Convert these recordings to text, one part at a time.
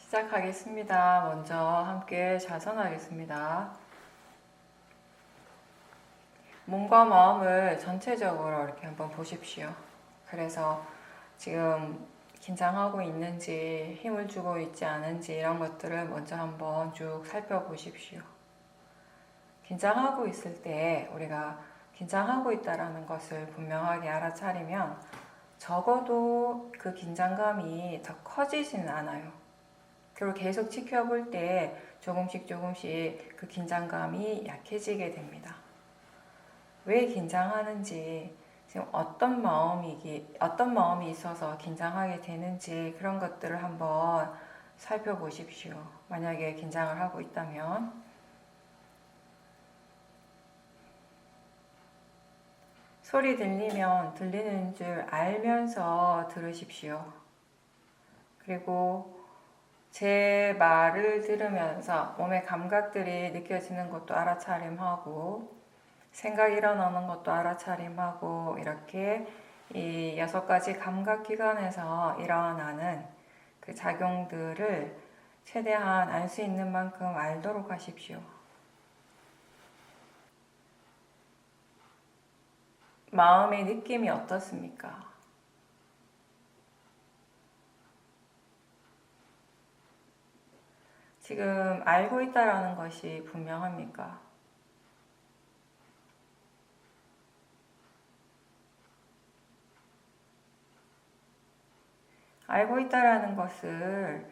시작하겠습니다. 먼저 함께 자선하겠습니다. 몸과 마음을 전체적으로 이렇게 한번 보십시오. 그래서 지금 긴장하고 있는지 힘을 주고 있지 않은지 이런 것들을 먼저 한번 쭉 살펴보십시오. 긴장하고 있을 때 우리가 긴장하고 있다는 것을 분명하게 알아차리면 적어도 그 긴장감이 더 커지지는 않아요. 그리고 계속 지켜볼 때 조금씩 그 긴장감이 약해지게 됩니다. 왜 긴장하는지, 지금 어떤 마음이 있어서 긴장하게 되는지 그런 것들을 한번 살펴보십시오. 만약에 긴장을 하고 있다면. 소리 들리면 들리는 줄 알면서 들으십시오. 그리고 제 말을 들으면서 몸의 감각들이 느껴지는 것도 알아차림하고 생각이 일어나는 것도 알아차림하고 이렇게 이 6가지 감각기관에서 일어나는 그 작용들을 최대한 알 수 있는 만큼 알도록 하십시오. 마음의 느낌이 어떻습니까? 지금 알고 있다라는 것이 분명합니까? 알고 있다라는 것을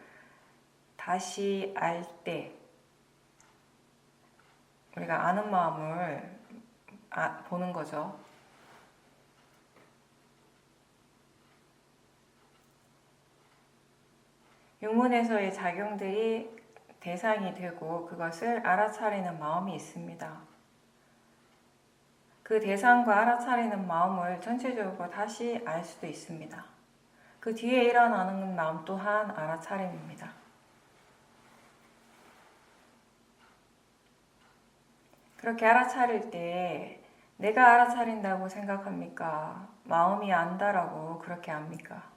다시 알 때 우리가 아는 마음을 보는 거죠. 육문에서의 작용들이 대상이 되고 그것을 알아차리는 마음이 있습니다. 그 대상과 알아차리는 마음을 전체적으로 다시 알 수도 있습니다. 그 뒤에 일어나는 마음 또한 알아차림입니다. 그렇게 알아차릴 때 내가 알아차린다고 생각합니까? 마음이 안다라고 그렇게 압니까?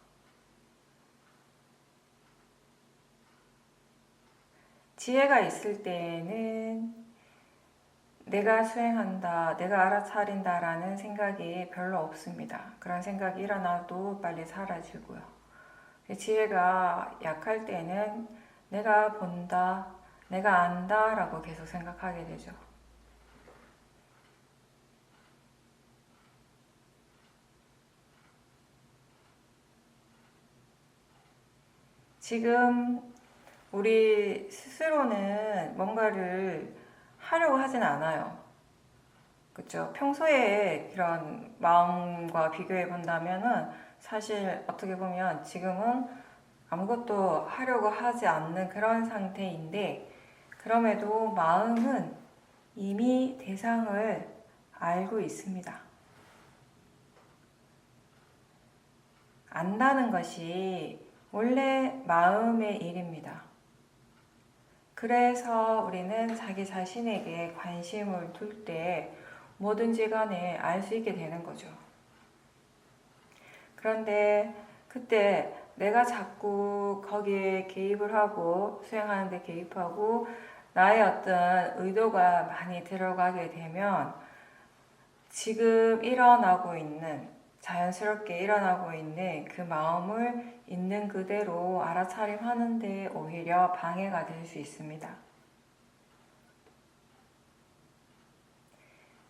지혜가 있을 때에는 내가 수행한다, 내가 알아차린다라는 생각이 별로 없습니다. 그런 생각이 일어나도 빨리 사라지고요. 지혜가 약할 때는 내가 본다, 내가 안다 라고 계속 생각하게 되죠. 지금 우리 스스로는 뭔가를 하려고 하진 않아요. 그렇죠? 평소에 그런 마음과 비교해 본다면은 사실 어떻게 보면 지금은 아무것도 하려고 하지 않는 그런 상태인데, 그럼에도 마음은 이미 대상을 알고 있습니다. 안다는 것이 원래 마음의 일입니다. 그래서 우리는 자기 자신에게 관심을 둘 때 뭐든지 간에 알 수 있게 되는 거죠. 그런데 그때 내가 자꾸 거기에 개입을 하고 수행하는 데 개입하고 나의 어떤 의도가 많이 들어가게 되면 지금 자연스럽게 일어나고 있는 그 마음을 있는 그대로 알아차림하는 데 오히려 방해가 될 수 있습니다.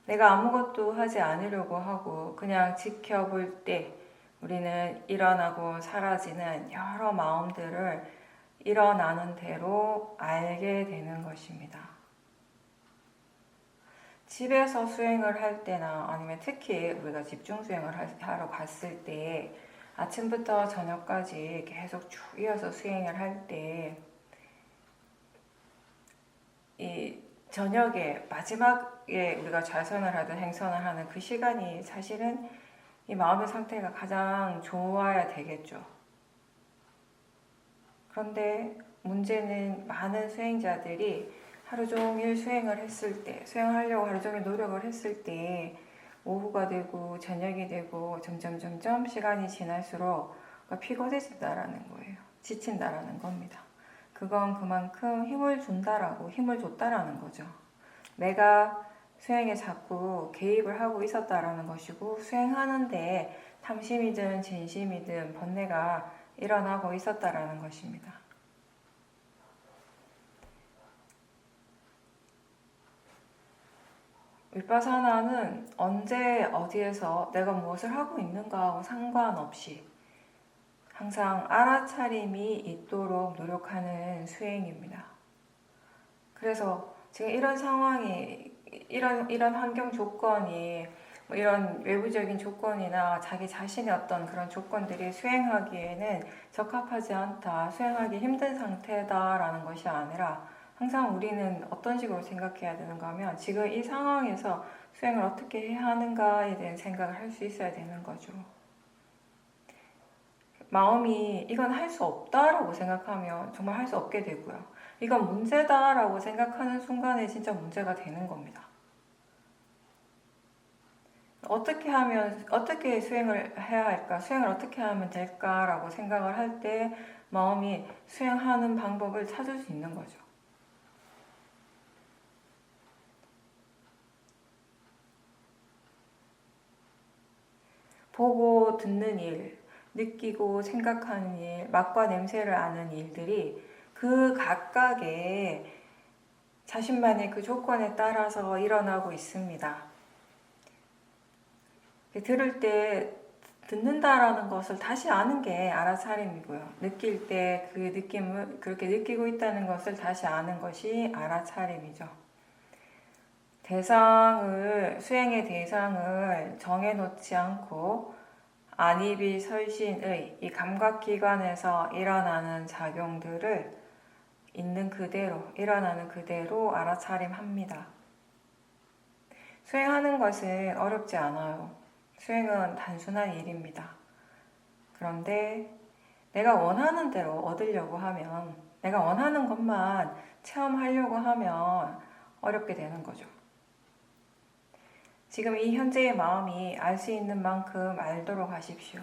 내가 아무것도 하지 않으려고 하고 그냥 지켜볼 때 우리는 일어나고 사라지는 여러 마음들을 일어나는 대로 알게 되는 것입니다. 집에서 수행을 할 때나 아니면 특히 우리가 집중 수행을 하러 갔을 때 아침부터 저녁까지 계속 쭉 이어서 수행을 할 때 이 저녁에 마지막에 우리가 좌선을 하든 행선을 하는 그 시간이 사실은 이 마음의 상태가 가장 좋아야 되겠죠. 그런데 문제는 많은 수행자들이 하루 종일 수행하려고 하루 종일 노력을 했을 때 오후가 되고 저녁이 되고 점점 시간이 지날수록 피곤해진다라는 거예요. 지친다라는 겁니다. 그건 그만큼 힘을 준다라고, 힘을 줬다라는 거죠. 내가 수행에 자꾸 개입을 하고 있었다라는 것이고, 수행하는데 탐심이든 진심이든 번뇌가 일어나고 있었다라는 것입니다. 윗바사나는 언제 어디에서 내가 무엇을 하고 있는가하고 상관없이 항상 알아차림이 있도록 노력하는 수행입니다. 그래서 지금 이런 상황이, 이런 환경 조건이, 뭐 이런 외부적인 조건이나 자기 자신의 어떤 그런 조건들이 수행하기에는 적합하지 않다, 수행하기 힘든 상태다라는 것이 아니라 항상 우리는 어떤 식으로 생각해야 되는가 하면 지금 이 상황에서 수행을 어떻게 해야 하는가에 대한 생각을 할 수 있어야 되는 거죠. 마음이 이건 할 수 없다라고 생각하면 정말 할 수 없게 되고요. 이건 문제다라고 생각하는 순간에 진짜 문제가 되는 겁니다. 어떻게 수행을 해야 할까? 수행을 어떻게 하면 될까라고 생각을 할 때 마음이 수행하는 방법을 찾을 수 있는 거죠. 보고 듣는 일, 느끼고 생각하는 일, 맛과 냄새를 아는 일들이 그 각각의 자신만의 그 조건에 따라서 일어나고 있습니다. 들을 때 듣는다라는 것을 다시 아는 게 알아차림이고요. 느낄 때 그 느낌을 그렇게 느끼고 있다는 것을 다시 아는 것이 알아차림이죠. 수행의 대상을 정해놓지 않고 안입이 설신의 이 감각기관에서 일어나는 작용들을 일어나는 그대로 알아차림합니다. 수행하는 것은 어렵지 않아요. 수행은 단순한 일입니다. 그런데 내가 원하는 대로 얻으려고 하면, 내가 원하는 것만 체험하려고 하면 어렵게 되는 거죠. 지금 이 현재의 마음이 알 수 있는 만큼 알도록 하십시오.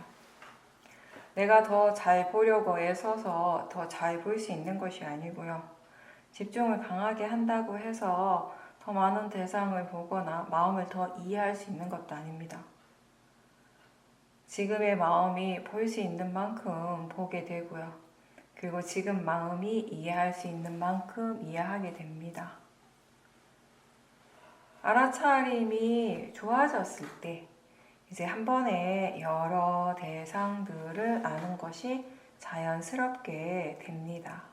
내가 더 잘 보려고 애써서 더 잘 볼 수 있는 것이 아니고요. 집중을 강하게 한다고 해서 더 많은 대상을 보거나 마음을 더 이해할 수 있는 것도 아닙니다. 지금의 마음이 볼 수 있는 만큼 보게 되고요. 그리고 지금 마음이 이해할 수 있는 만큼 이해하게 됩니다. 알아차림이 좋아졌을 때 이제 한 번에 여러 대상들을 아는 것이 자연스럽게 됩니다.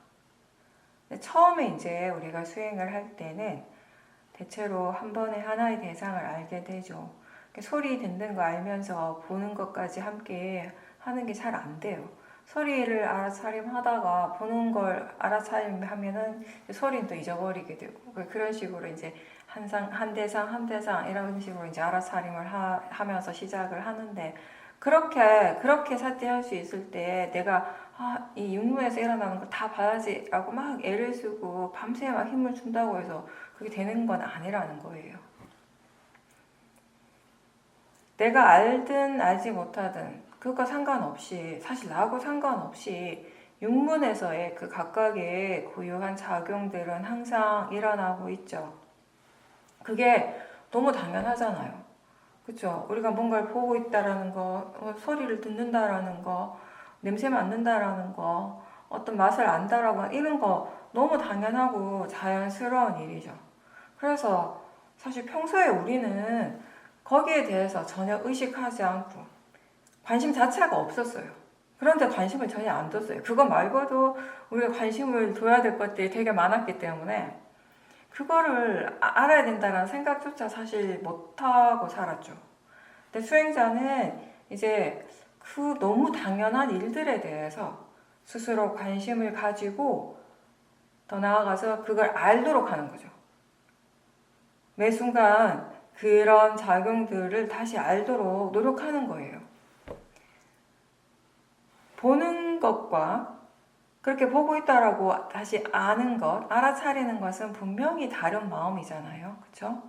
처음에 이제 우리가 수행을 할 때는 대체로 한 번에 하나의 대상을 알게 되죠. 소리 듣는 거 알면서 보는 것까지 함께 하는 게 잘 안 돼요. 소리를 알아차림하다가 보는 걸 알아차림하면은 소리는 또 잊어버리게 되고 그런 식으로 이제 한 대상 이런 식으로 이제 알아차림을 하면서 시작을 하는데 그렇게 사태할 수 있을 때 내가 이 육문에서 일어나는 거 다 봐야지라고 막 애를 쓰고 밤새 막 힘을 준다고 해서 그게 되는 건 아니라는 거예요. 내가 알든 알지 못하든 그것과 상관없이 사실 나하고 상관없이 육문에서의 그 각각의 고유한 작용들은 항상 일어나고 있죠. 그게 너무 당연하잖아요. 그렇죠? 우리가 뭔가를 보고 있다라는 거, 소리를 듣는다라는 거, 냄새 맡는다라는 거, 어떤 맛을 안다라고 이런 거 너무 당연하고 자연스러운 일이죠. 그래서 사실 평소에 우리는 거기에 대해서 전혀 의식하지 않고 관심 자체가 없었어요. 그런데 관심을 전혀 안 뒀어요. 그거 말고도 우리가 관심을 둬야 될 것들이 되게 많았기 때문에 그거를 알아야 된다는 생각조차 사실 못하고 살았죠. 근데 수행자는 이제 그 너무 당연한 일들에 대해서 스스로 관심을 가지고 더 나아가서 그걸 알도록 하는 거죠. 매 순간 그런 작용들을 다시 알도록 노력하는 거예요. 보는 것과 그렇게 보고 있다라고 다시 아는 것, 알아차리는 것은 분명히 다른 마음이잖아요. 그렇죠?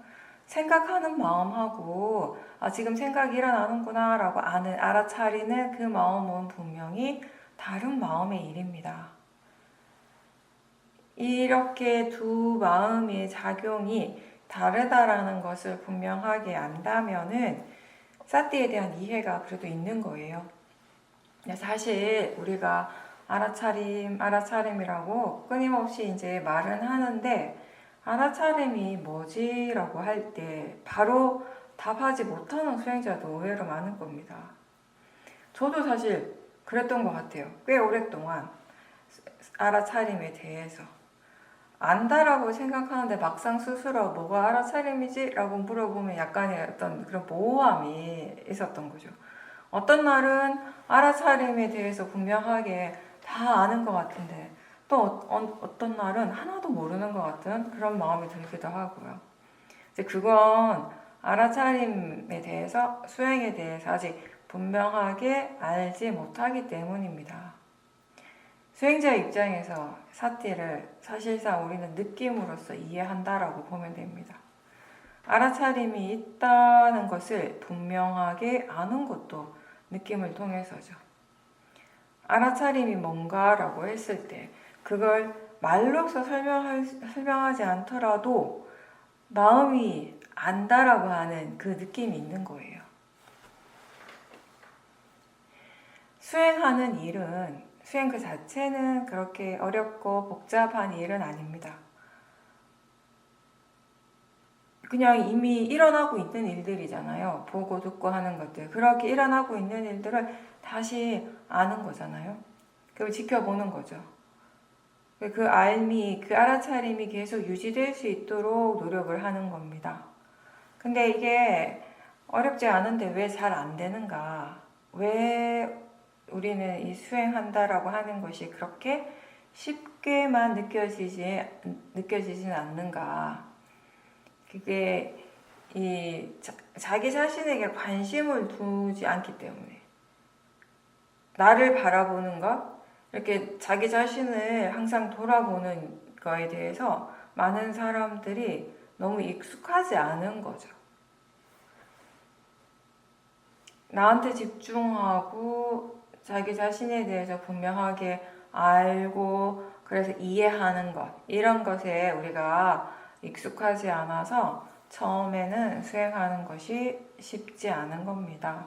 생각하는 마음하고 지금 생각이 일어나는구나 라고 알아차리는 그 마음은 분명히 다른 마음의 일입니다. 이렇게 두 마음의 작용이 다르다라는 것을 분명하게 안다면은 사띠에 대한 이해가 그래도 있는 거예요. 사실 우리가 알아차림이라고 끊임없이 이제 말은 하는데, 알아차림이 뭐지라고 할 때 바로 답하지 못하는 수행자도 의외로 많은 겁니다. 저도 사실 그랬던 것 같아요. 꽤 오랫동안 알아차림에 대해서 안다라고 생각하는데 막상 스스로 뭐가 알아차림이지? 라고 물어보면 약간의 어떤 그런 모호함이 있었던 거죠. 어떤 날은 알아차림에 대해서 분명하게 다 아는 것 같은데 또 어떤 날은 하나도 모르는 것 같은 그런 마음이 들기도 하고요. 이제 그건 알아차림에 대해서, 수행에 대해서 아직 분명하게 알지 못하기 때문입니다. 수행자 입장에서 사띠를 사실상 우리는 느낌으로써 이해한다라고 보면 됩니다. 알아차림이 있다는 것을 분명하게 아는 것도 느낌을 통해서죠. 알아차림이 뭔가라고 했을 때 그걸 말로서 설명하지 않더라도 마음이 안다라고 하는 그 느낌이 있는 거예요. 수행하는 일은, 수행 그 자체는 그렇게 어렵고 복잡한 일은 아닙니다. 그냥 이미 일어나고 있는 일들이잖아요. 보고 듣고 하는 것들. 그렇게 일어나고 있는 일들을 다시 아는 거잖아요. 그걸 지켜보는 거죠. 그 알미, 그 알아차림이 계속 유지될 수 있도록 노력을 하는 겁니다. 근데 이게 어렵지 않은데 왜 잘 안 되는가? 왜 우리는 이 수행한다라고 하는 것이 그렇게 쉽게만 느껴지진 않는가? 그게 자기 자신에게 관심을 두지 않기 때문에, 나를 바라보는 것, 이렇게 자기 자신을 항상 돌아보는 거에 대해서 많은 사람들이 너무 익숙하지 않은 거죠. 나한테 집중하고 자기 자신에 대해서 분명하게 알고 그래서 이해하는 것, 이런 것에 우리가 익숙하지 않아서 처음에는 수행하는 것이 쉽지 않은 겁니다.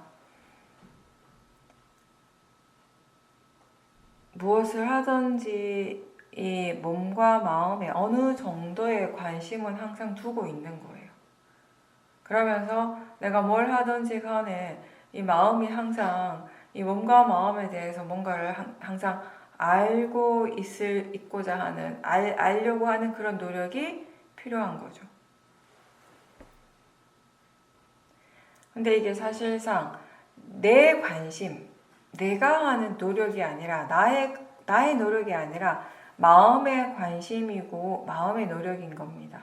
무엇을 하든지 이 몸과 마음에 어느 정도의 관심은 항상 두고 있는 거예요. 그러면서 내가 뭘 하든지 간에 이 마음이 항상 이 몸과 마음에 대해서 뭔가를 항상 알고 있고자 하는, 알려고 하는 그런 노력이 필요한 거죠. 근데 이게 사실상 내 관심, 내가 하는 노력이 아니라, 나의 노력이 아니라 마음의 관심이고 마음의 노력인 겁니다.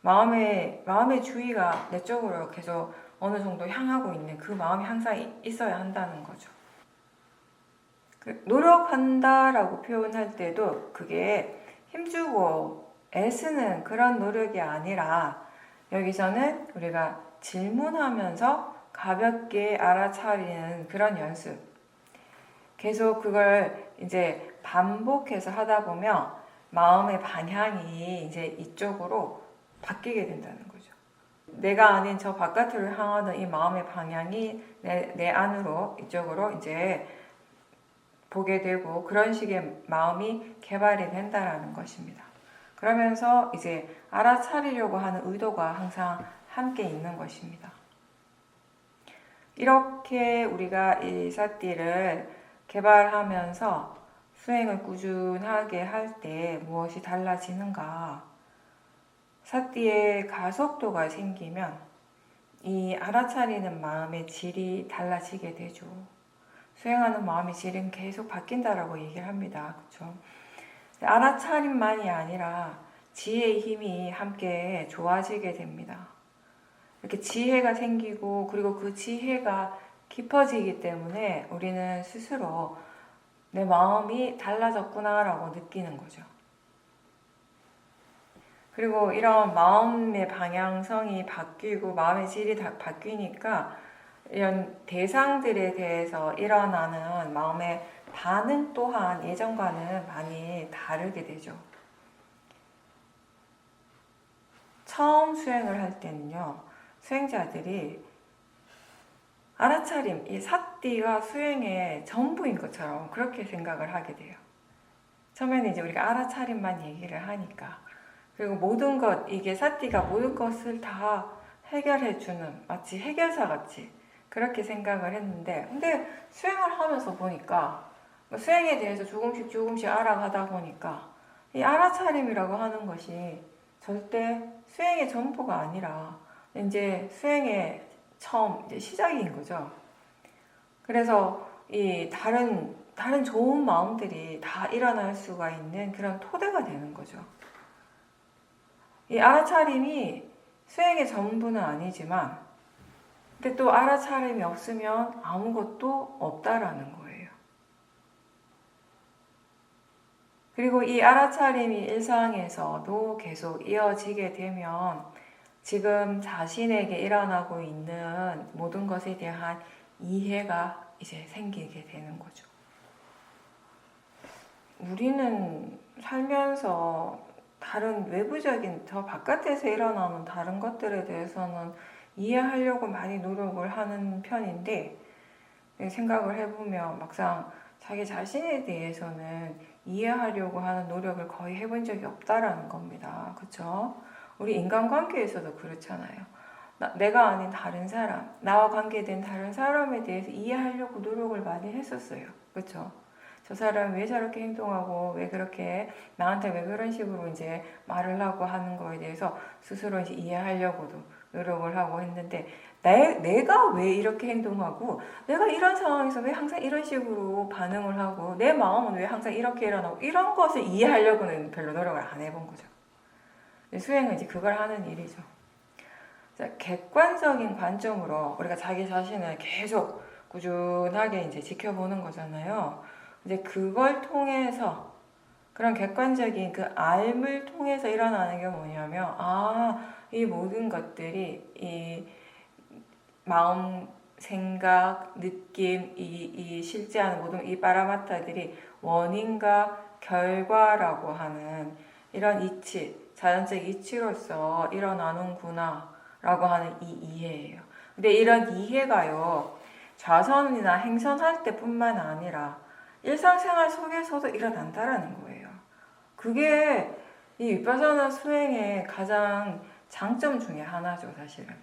마음의 주의가 내 쪽으로 계속 어느 정도 향하고 있는 그 마음이 항상 있어야 한다는 거죠. 노력한다라고 표현할 때도 그게 힘주고 애쓰는 그런 노력이 아니라, 여기서는 우리가 질문하면서 가볍게 알아차리는 그런 연습. 계속 그걸 이제 반복해서 하다 보면 마음의 방향이 이제 이쪽으로 바뀌게 된다는 거죠. 내가 아닌 저 바깥으로 향하는 이 마음의 방향이 내 안으로, 이쪽으로 이제 보게 되고, 그런 식의 마음이 개발이 된다라는 것입니다. 그러면서 이제 알아차리려고 하는 의도가 항상 함께 있는 것입니다. 이렇게 우리가 이 사띠를 개발하면서 수행을 꾸준하게 할 때 무엇이 달라지는가? 사띠의 가속도가 생기면 이 알아차리는 마음의 질이 달라지게 되죠. 수행하는 마음의 질은 계속 바뀐다라고 얘기를 합니다. 그렇죠? 알아차림만이 아니라 지혜의 힘이 함께 좋아지게 됩니다. 이렇게 지혜가 생기고, 그리고 그 지혜가 깊어지기 때문에 우리는 스스로 내 마음이 달라졌구나라고 느끼는 거죠. 그리고 이런 마음의 방향성이 바뀌고 마음의 질이 바뀌니까 이런 대상들에 대해서 일어나는 마음의 반응 또한 예전과는 많이 다르게 되죠. 처음 수행을 할 때는요, 수행자들이 알아차림, 이 사띠가 수행의 전부인 것처럼 그렇게 생각을 하게 돼요. 처음에는 이제 우리가 알아차림만 얘기를 하니까. 그리고 모든 것, 이게 사띠가 모든 것을 다 해결해주는, 마치 해결사 같이 그렇게 생각을 했는데, 근데 수행을 하면서 보니까, 수행에 대해서 조금씩 알아가다 보니까, 이 알아차림이라고 하는 것이 절대 수행의 전부가 아니라, 이제 수행의 처음, 이제 시작인 거죠. 그래서 이 다른 좋은 마음들이 다 일어날 수가 있는 그런 토대가 되는 거죠. 이 알아차림이 수행의 전부는 아니지만, 근데 또 알아차림이 없으면 아무것도 없다라는 거예요. 그리고 이 알아차림이 일상에서도 계속 이어지게 되면 지금 자신에게 일어나고 있는 모든 것에 대한 이해가 이제 생기게 되는 거죠. 우리는 살면서 다른 외부적인 저 바깥에서 일어나는 다른 것들에 대해서는 이해하려고 많이 노력을 하는 편인데, 생각을 해보면 막상 자기 자신에 대해서는 이해하려고 하는 노력을 거의 해본 적이 없다라는 겁니다. 그렇죠? 우리 인간관계에서도 그렇잖아요. 내가 아닌 다른 사람, 나와 관계된 다른 사람에 대해서 이해하려고 노력을 많이 했었어요. 그렇죠? 저 사람 왜 저렇게 행동하고 왜 그렇게 나한테 왜 그런 식으로 이제 말을 하고 하는 거에 대해서 스스로 이제 이해하려고도 노력을 하고 했는데, 내가 왜 이렇게 행동하고 내가 이런 상황에서 왜 항상 이런 식으로 반응을 하고 내 마음은 왜 항상 이렇게 일어나고, 이런 것을 이해하려고는 별로 노력을 안 해본 거죠. 수행은 이제 그걸 하는 일이죠. 객관적인 관점으로 우리가 자기 자신을 계속 꾸준하게 이제 지켜보는 거잖아요. 이제 그걸 통해서, 그런 객관적인 그 알을 통해서 일어나는 게 뭐냐면, 이 모든 것들이 이 마음, 생각, 느낌, 이 실제하는 모든 이 파라마타들이 원인과 결과라고 하는 이런 이치, 자연적 이치로서 일어나는구나 라고 하는 이 이해예요. 근데 이런 이해가요, 좌선이나 행선할 때뿐만 아니라 일상생활 속에서도 일어난다라는 거예요. 그게 이 위파사나 수행의 가장 장점 중에 하나죠, 사실은.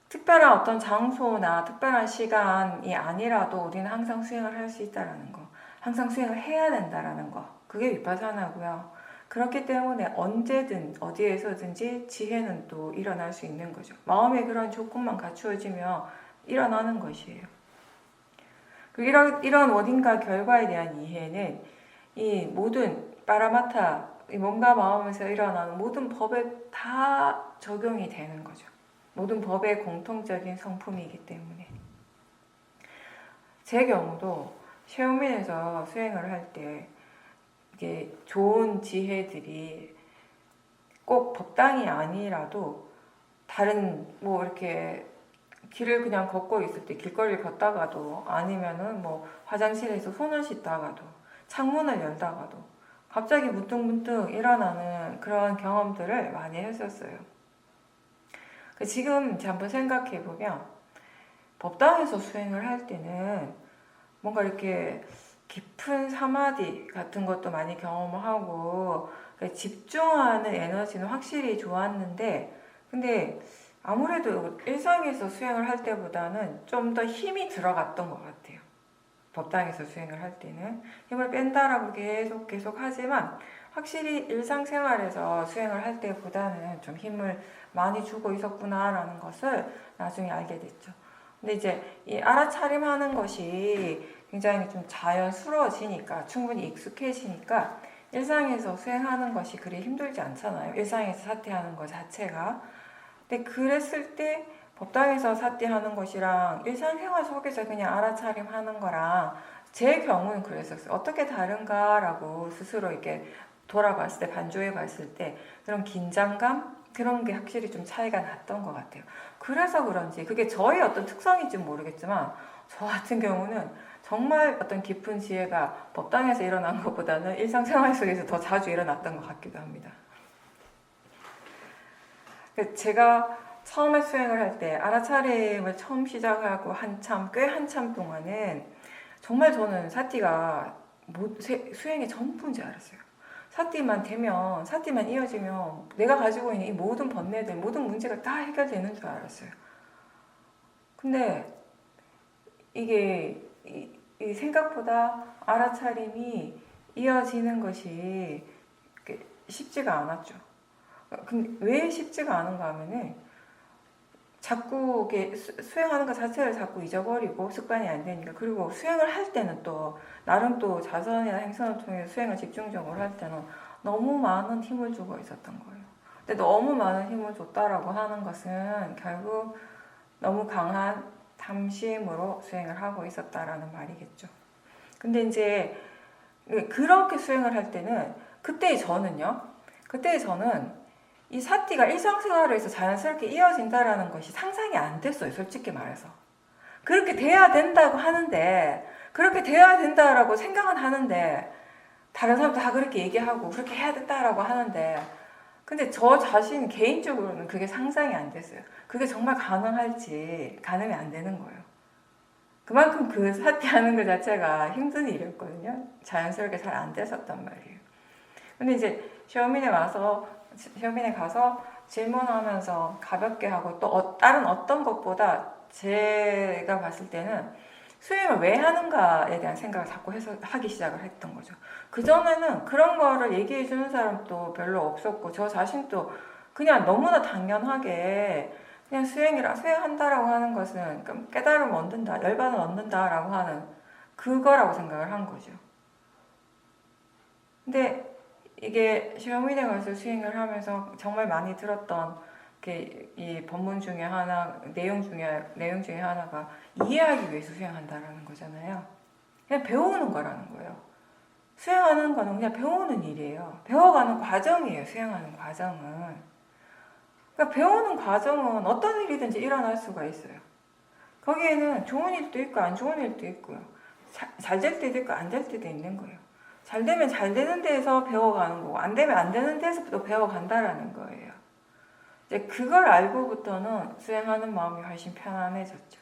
특별한 어떤 장소나 특별한 시간이 아니라도 우리는 항상 수행을 할 수 있다는 거, 항상 수행을 해야 된다는 거, 그게 위파사나고요. 그렇기 때문에 언제든 어디에서든지 지혜는 또 일어날 수 있는 거죠. 마음의 그런 조건만 갖추어지면 일어나는 것이에요. 이런 원인과 결과에 대한 이해는 이 모든 파라마타, 몸과 마음에서 일어나는 모든 법에 다 적용이 되는 거죠. 모든 법의 공통적인 성품이기 때문에. 제 경우도 셰오민에서 수행을 할 때 이게 좋은 지혜들이 꼭 법당이 아니라도 다른 뭐 이렇게 길을 그냥 걷고 있을 때, 길거리를 걷다가도, 아니면은 뭐 화장실에서 손을 씻다가도, 창문을 열다가도 갑자기 문득문득 일어나는 그런 경험들을 많이 했었어요. 지금 한번 생각해보면 법당에서 수행을 할 때는 뭔가 이렇게 깊은 사마디 같은 것도 많이 경험하고 집중하는 에너지는 확실히 좋았는데, 근데 아무래도 일상에서 수행을 할 때보다는 좀 더 힘이 들어갔던 것 같아요. 법당에서 수행을 할 때는 힘을 뺀다라고 계속 하지만 확실히 일상생활에서 수행을 할 때보다는 좀 힘을 많이 주고 있었구나라는 것을 나중에 알게 됐죠. 근데 이제 이 알아차림하는 것이 굉장히 좀 자연스러워지니까, 충분히 익숙해지니까 일상에서 수행하는 것이 그리 힘들지 않잖아요. 일상에서 사퇴하는 것 자체가. 근데 그랬을 때 법당에서 사퇴하는 것이랑 일상생활 속에서 그냥 알아차림하는 거랑 제 경우는 그랬었어요. 어떻게 다른가라고 스스로 이렇게 돌아봤을 때, 반조해 봤을 때 그런 긴장감? 그런 게 확실히 좀 차이가 났던 것 같아요. 그래서 그런지, 그게 저의 어떤 특성인지 모르겠지만 저 같은 경우는 정말 어떤 깊은 지혜가 법당에서 일어난 것보다는 일상생활 속에서 더 자주 일어났던 것 같기도 합니다. 제가 처음에 수행을 할 때 알아차림을 처음 시작하고 꽤 한참 동안은 정말 저는 사띠가 수행의 전부인 줄 알았어요. 사띠만 이어지면 내가 가지고 있는 이 모든 번뇌들, 모든 문제가 다 해결되는 줄 알았어요. 근데 이게 이 생각보다 알아차림이 이어지는 것이 쉽지가 않았죠. 근데 왜 쉽지가 않은가 하면은 자꾸 이렇게 수행하는 것 자체를 자꾸 잊어버리고 습관이 안 되니까. 그리고 수행을 할 때는 또 나름 또 자선이나 행선을 통해서 수행을 집중적으로 할 때는 너무 많은 힘을 주고 있었던 거예요. 근데 너무 많은 힘을 줬다라고 하는 것은 결국 너무 강한 탐심으로 수행을 하고 있었다라는 말이겠죠. 근데 이제 그렇게 수행을 할 때는 그때의 저는 이 사띠가 일상생활에서 자연스럽게 이어진다라는 것이 상상이 안 됐어요. 솔직히 말해서. 그렇게 돼야 된다고 하는데, 그렇게 돼야 된다라고 생각은 하는데, 다른 사람도 다 그렇게 얘기하고 그렇게 해야 된다라고 하는데, 근데 저 자신 개인적으로는 그게 상상이 안 됐어요. 그게 정말 가능할지 가늠이 안 되는 거예요. 그만큼 그 사띠하는 것 자체가 힘든 일이었거든요. 자연스럽게 잘 안 됐었단 말이에요. 근데 이제 시어민에 가서 질문하면서 가볍게 하고 또 다른 어떤 것보다 제가 봤을 때는 수행을 왜 하는가에 대한 생각을 자꾸 하기 시작을 했던 거죠. 그전에는 그런 거를 얘기해 주는 사람도 별로 없었고 저 자신도 그냥 너무나 당연하게 그냥 수행한다라고 하는 것은 깨달음을 얻는다, 열반을 얻는다라고 하는 그거라고 생각을 한 거죠. 근데 이게 시어민에 가서 수행을 하면서 정말 많이 들었던 이 법문 중에 내용 중에 하나가 이해하기 위해서 수행한다라는 거잖아요. 그냥 배우는 거라는 거예요. 수행하는 거는 그냥 배우는 일이에요. 배워가는 과정이에요. 수행하는 과정은. 그러니까 배우는 과정은 어떤 일이든지 일어날 수가 있어요. 거기에는 좋은 일도 있고 안 좋은 일도 있고요. 잘 될 때도 있고 안 될 때도 있는 거예요. 잘 되면 잘 되는 데에서 배워가는 거고 안 되면 안 되는 데에서 또 배워간다라는 거예요. 이제 그걸 알고부터는 수행하는 마음이 훨씬 편안해졌죠.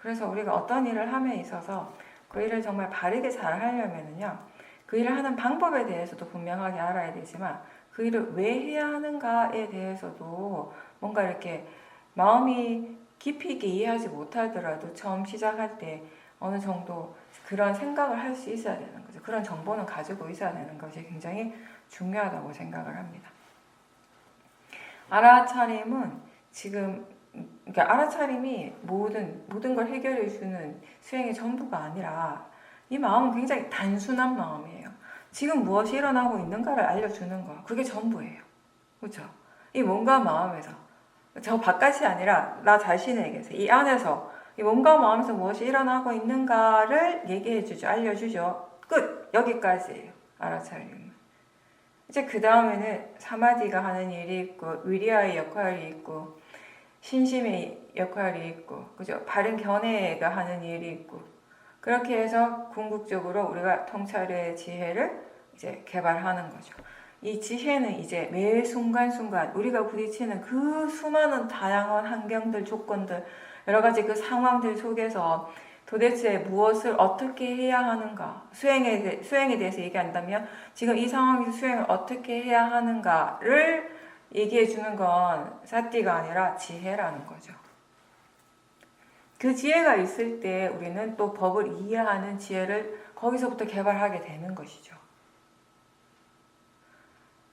그래서 우리가 어떤 일을 함에 있어서 그 일을 정말 바르게 잘 하려면은요, 그 일을 하는 방법에 대해서도 분명하게 알아야 되지만 그 일을 왜 해야 하는가에 대해서도 뭔가 이렇게 마음이 깊이 있게 이해하지 못하더라도 처음 시작할 때 어느 정도 그런 생각을 할 수 있어야 되는 거죠. 그런 정보는 가지고 있어야 되는 것이 굉장히 중요하다고 생각을 합니다. 알아차림은 그러니까 알아차림이 모든 걸 해결해 주는 수행의 전부가 아니라 이 마음은 굉장히 단순한 마음이에요. 지금 무엇이 일어나고 있는가를 알려주는 거, 그게 전부예요. 그렇죠? 이 몸과 마음에서, 저 바깥이 아니라 나 자신에게서, 이 안에서 이 몸과 마음에서 무엇이 일어나고 있는가를 얘기해주죠. 알려주죠. 끝! 여기까지예요. 알아차림은. 이제 그 다음에는 사마디가 하는 일이 있고 위리아의 역할이 있고 신심의 역할이 있고 그죠? 바른 견해가 하는 일이 있고 그렇게 해서 궁극적으로 우리가 통찰의 지혜를 이제 개발하는 거죠. 이 지혜는 이제 매 순간순간 우리가 부딪히는 그 수많은 다양한 환경들, 조건들, 여러 가지 그 상황들 속에서 도대체 무엇을 어떻게 해야 하는가, 수행에 대해서 얘기한다면 지금 이 상황에서 수행을 어떻게 해야 하는가를 얘기해 주는 건 사띠가 아니라 지혜라는 거죠. 그 지혜가 있을 때 우리는 또 법을 이해하는 지혜를 거기서부터 개발하게 되는 것이죠.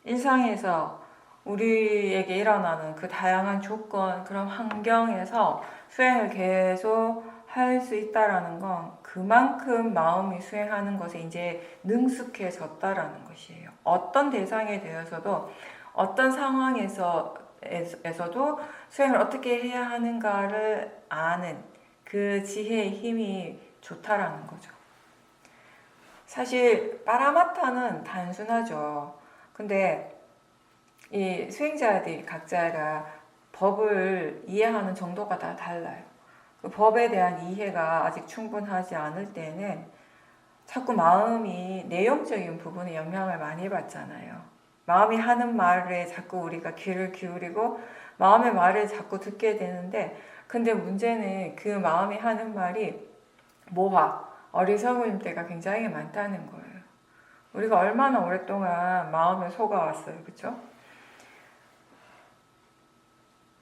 일상에서 우리에게 일어나는 그 다양한 조건, 그런 환경에서 수행을 계속 할 수 있다라는 건 그만큼 마음이 수행하는 것에 이제 능숙해졌다라는 것이에요. 어떤 대상에 대해서도 어떤 상황에서도 수행을 어떻게 해야 하는가를 아는 그 지혜의 힘이 좋다라는 거죠. 사실 파라마타는 단순하죠. 근데 이 수행자들이 각자가 법을 이해하는 정도가 다 달라요. 그 법에 대한 이해가 아직 충분하지 않을 때는 자꾸 마음이 내용적인 부분에 영향을 많이 받잖아요. 마음이 하는 말에 자꾸 우리가 귀를 기울이고 마음의 말을 자꾸 듣게 되는데, 근데 문제는 그 마음이 하는 말이 모화, 어리석을 때가 굉장히 많다는 거예요. 우리가 얼마나 오랫동안 마음에 속아왔어요. 그쵸?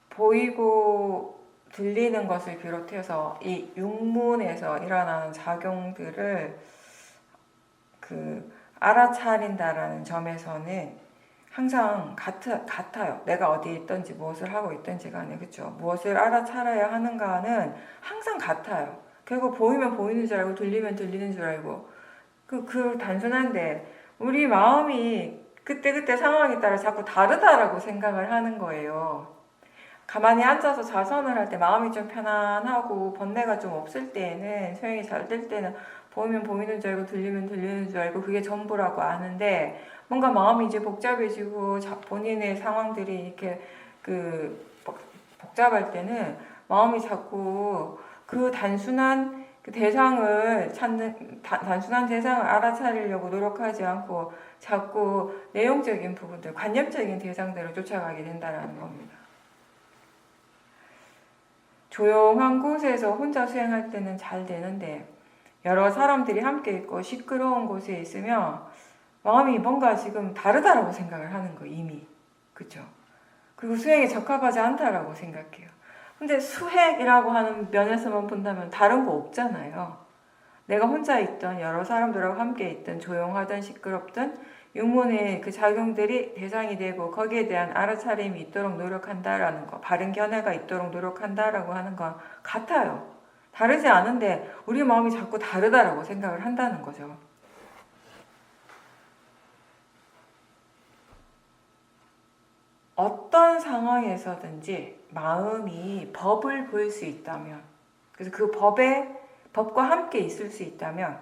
보이고 들리는 것을 비롯해서 이 육문에서 일어나는 작용들을 알아차린다라는 점에서는 항상 같아요. 내가 어디에 있든지 무엇을 하고 있든지 간에, 그쵸? 무엇을 알아차려야 하는가는 항상 같아요. 결국 보이면 보이는 줄 알고 들리면 들리는 줄 알고 단순한데 우리 마음이 그때그때 상황에 따라 자꾸 다르다라고 생각을 하는 거예요. 가만히 앉아서 자선을 할 때 마음이 좀 편안하고 번뇌가 좀 없을 때에는, 수행이 잘 될 때는 보이면 보이는 줄 알고 들리면 들리는 줄 알고 그게 전부라고 아는데, 뭔가 마음이 이제 복잡해지고 본인의 상황들이 이렇게 복잡할 때는 마음이 자꾸 그 단순한 대상을 찾는, 단순한 대상을 알아차리려고 노력하지 않고 자꾸 내용적인 부분들, 관념적인 대상들을 쫓아가게 된다는 겁니다. 조용한 곳에서 혼자 수행할 때는 잘 되는데, 여러 사람들이 함께 있고 시끄러운 곳에 있으면 마음이 뭔가 지금 다르다라고 생각을 하는 거예요, 이미. 그쵸? 그리고 수행에 적합하지 않다라고 생각해요. 근데 수행이라고 하는 면에서만 본다면 다른 거 없잖아요. 내가 혼자 있던 여러 사람들하고 함께 있던 조용하든 시끄럽든 육문의 그 작용들이 대상이 되고 거기에 대한 알아차림이 있도록 노력한다라는 거, 바른 견해가 있도록 노력한다라고 하는 건 같아요. 다르지 않은데 우리 마음이 자꾸 다르다라고 생각을 한다는 거죠. 어떤 상황에서든지 마음이 법을 볼 수 있다면, 그래서 그 법과 함께 있을 수 있다면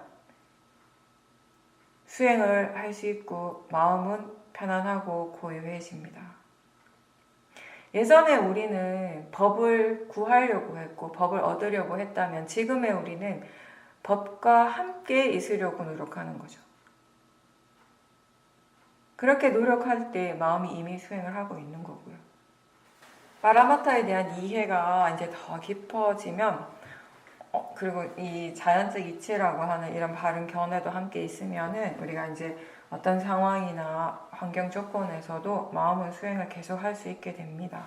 수행을 할 수 있고 마음은 편안하고 고요해집니다. 예전에 우리는 법을 구하려고 했고 법을 얻으려고 했다면, 지금의 우리는 법과 함께 있으려고 노력하는 거죠. 그렇게 노력할 때 마음이 이미 수행을 하고 있는 거고요. 파라마타에 대한 이해가 이제 더 깊어지면, 그리고 이 자연적 이치라고 하는 이런 바른 견해도 함께 있으면은 우리가 이제 어떤 상황이나 환경 조건에서도 마음의 수행을 계속 할 수 있게 됩니다.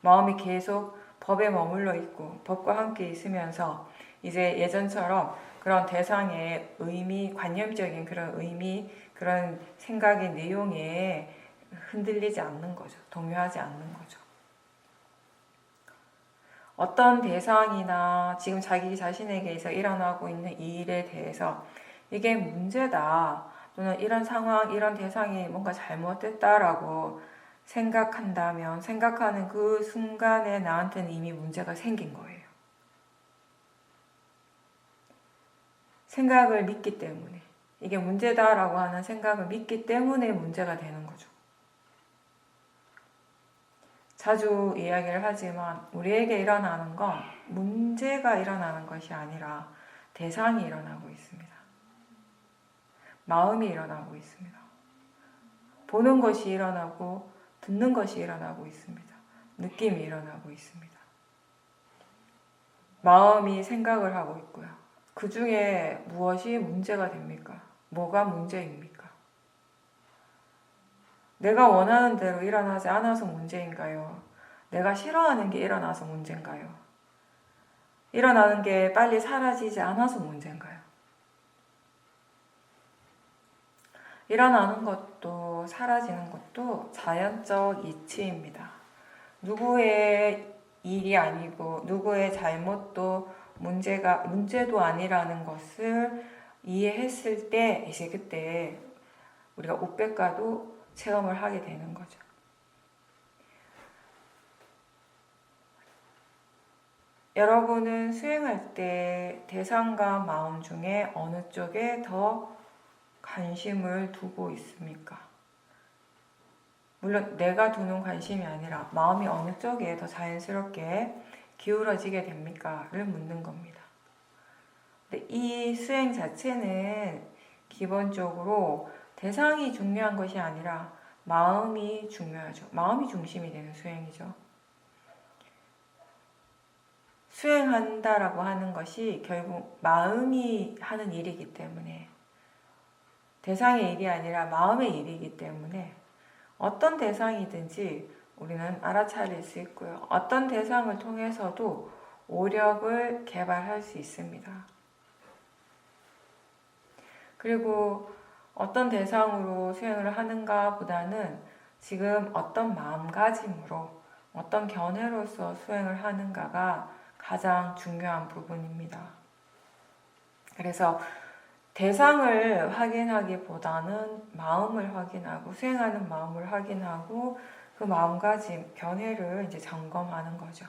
마음이 계속 법에 머물러 있고 법과 함께 있으면서 이제 예전처럼 그런 대상의 의미, 관념적인 그런 의미, 그런 생각의 내용에 흔들리지 않는 거죠. 동요하지 않는 거죠. 어떤 대상이나 지금 자기 자신에게서 일어나고 있는 이 일에 대해서 이게 문제다, 또는 이런 상황, 이런 대상이 뭔가 잘못됐다라고 생각한다면, 생각하는 그 순간에 나한테는 이미 문제가 생긴 거예요. 생각을 믿기 때문에, 이게 문제다라고 하는 생각을 믿기 때문에 문제가 되는 거죠. 자주 이야기를 하지만 우리에게 일어나는 건 문제가 일어나는 것이 아니라 대상이 일어나고 있습니다. 마음이 일어나고 있습니다. 보는 것이 일어나고 듣는 것이 일어나고 있습니다. 느낌이 일어나고 있습니다. 마음이 생각을 하고 있고요. 그 중에 무엇이 문제가 됩니까? 뭐가 문제입니까? 내가 원하는 대로 일어나지 않아서 문제인가요? 내가 싫어하는 게 일어나서 문제인가요? 일어나는 게 빨리 사라지지 않아서 문제인가요? 일어나는 것도 사라지는 것도 자연적 이치입니다. 누구의 일이 아니고 누구의 잘못도 문제도 아니라는 것을 이해했을 때, 이제 그때 우리가 우백과도 체험을 하게 되는 거죠. 여러분은 수행할 때 대상과 마음 중에 어느 쪽에 더 관심을 두고 있습니까? 물론 내가 두는 관심이 아니라 마음이 어느 쪽에 더 자연스럽게 기울어지게 됩니까?를 묻는 겁니다. 근데 이 수행 자체는 기본적으로 대상이 중요한 것이 아니라 마음이 중요하죠. 마음이 중심이 되는 수행이죠. 수행한다라고 하는 것이 결국 마음이 하는 일이기 때문에, 대상의 일이 아니라 마음의 일이기 때문에 어떤 대상이든지 우리는 알아차릴 수 있고요. 어떤 대상을 통해서도 오력을 개발할 수 있습니다. 그리고 어떤 대상으로 수행을 하는가 보다는 지금 어떤 마음가짐으로, 어떤 견해로서 수행을 하는가가 가장 중요한 부분입니다. 그래서 대상을 확인하기보다는 마음을 확인하고, 수행하는 마음을 확인하고, 그 마음가짐, 견해를 이제 점검하는 거죠.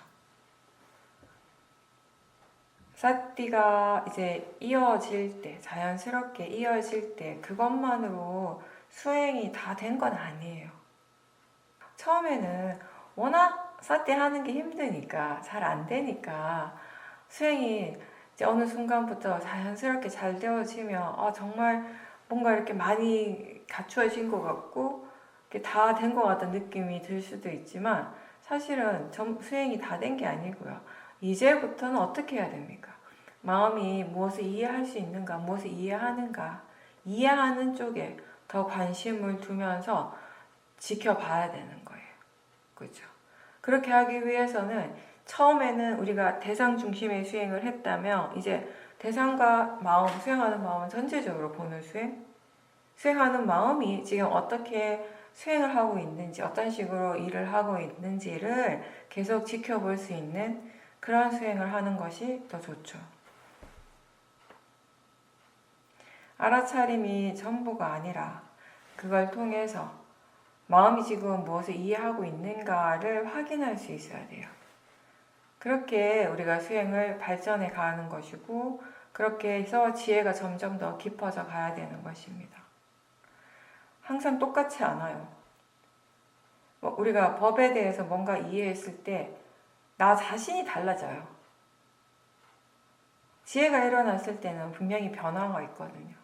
사띠가 이제 이어질 때, 자연스럽게 이어질 때, 그것만으로 수행이 다 된 건 아니에요. 처음에는 워낙 사띠 하는 게 힘드니까, 잘 안 되니까, 수행이 이제 어느 순간부터 자연스럽게 잘 되어지면, 정말 뭔가 이렇게 많이 갖추어진 것 같고, 다 된 것 같은 느낌이 들 수도 있지만, 사실은 수행이 다 된 게 아니고요. 이제부터는 어떻게 해야 됩니까? 마음이 무엇을 이해할 수 있는가, 무엇을 이해하는가, 이해하는 쪽에 더 관심을 두면서 지켜봐야 되는 거예요. 그렇죠? 그렇게 하기 위해서는 처음에는 우리가 대상 중심의 수행을 했다면, 이제 대상과 마음, 수행하는 마음은 전체적으로 보는 수행, 수행하는 마음이 지금 어떻게 수행을 하고 있는지, 어떤 식으로 일을 하고 있는지를 계속 지켜볼 수 있는 그런 수행을 하는 것이 더 좋죠. 알아차림이 전부가 아니라 그걸 통해서 마음이 지금 무엇을 이해하고 있는가를 확인할 수 있어야 돼요. 그렇게 우리가 수행을 발전해 가는 것이고, 그렇게 해서 지혜가 점점 더 깊어져 가야 되는 것입니다. 항상 똑같지 않아요. 우리가 법에 대해서 뭔가 이해했을 때 나 자신이 달라져요. 지혜가 일어났을 때는 분명히 변화가 있거든요.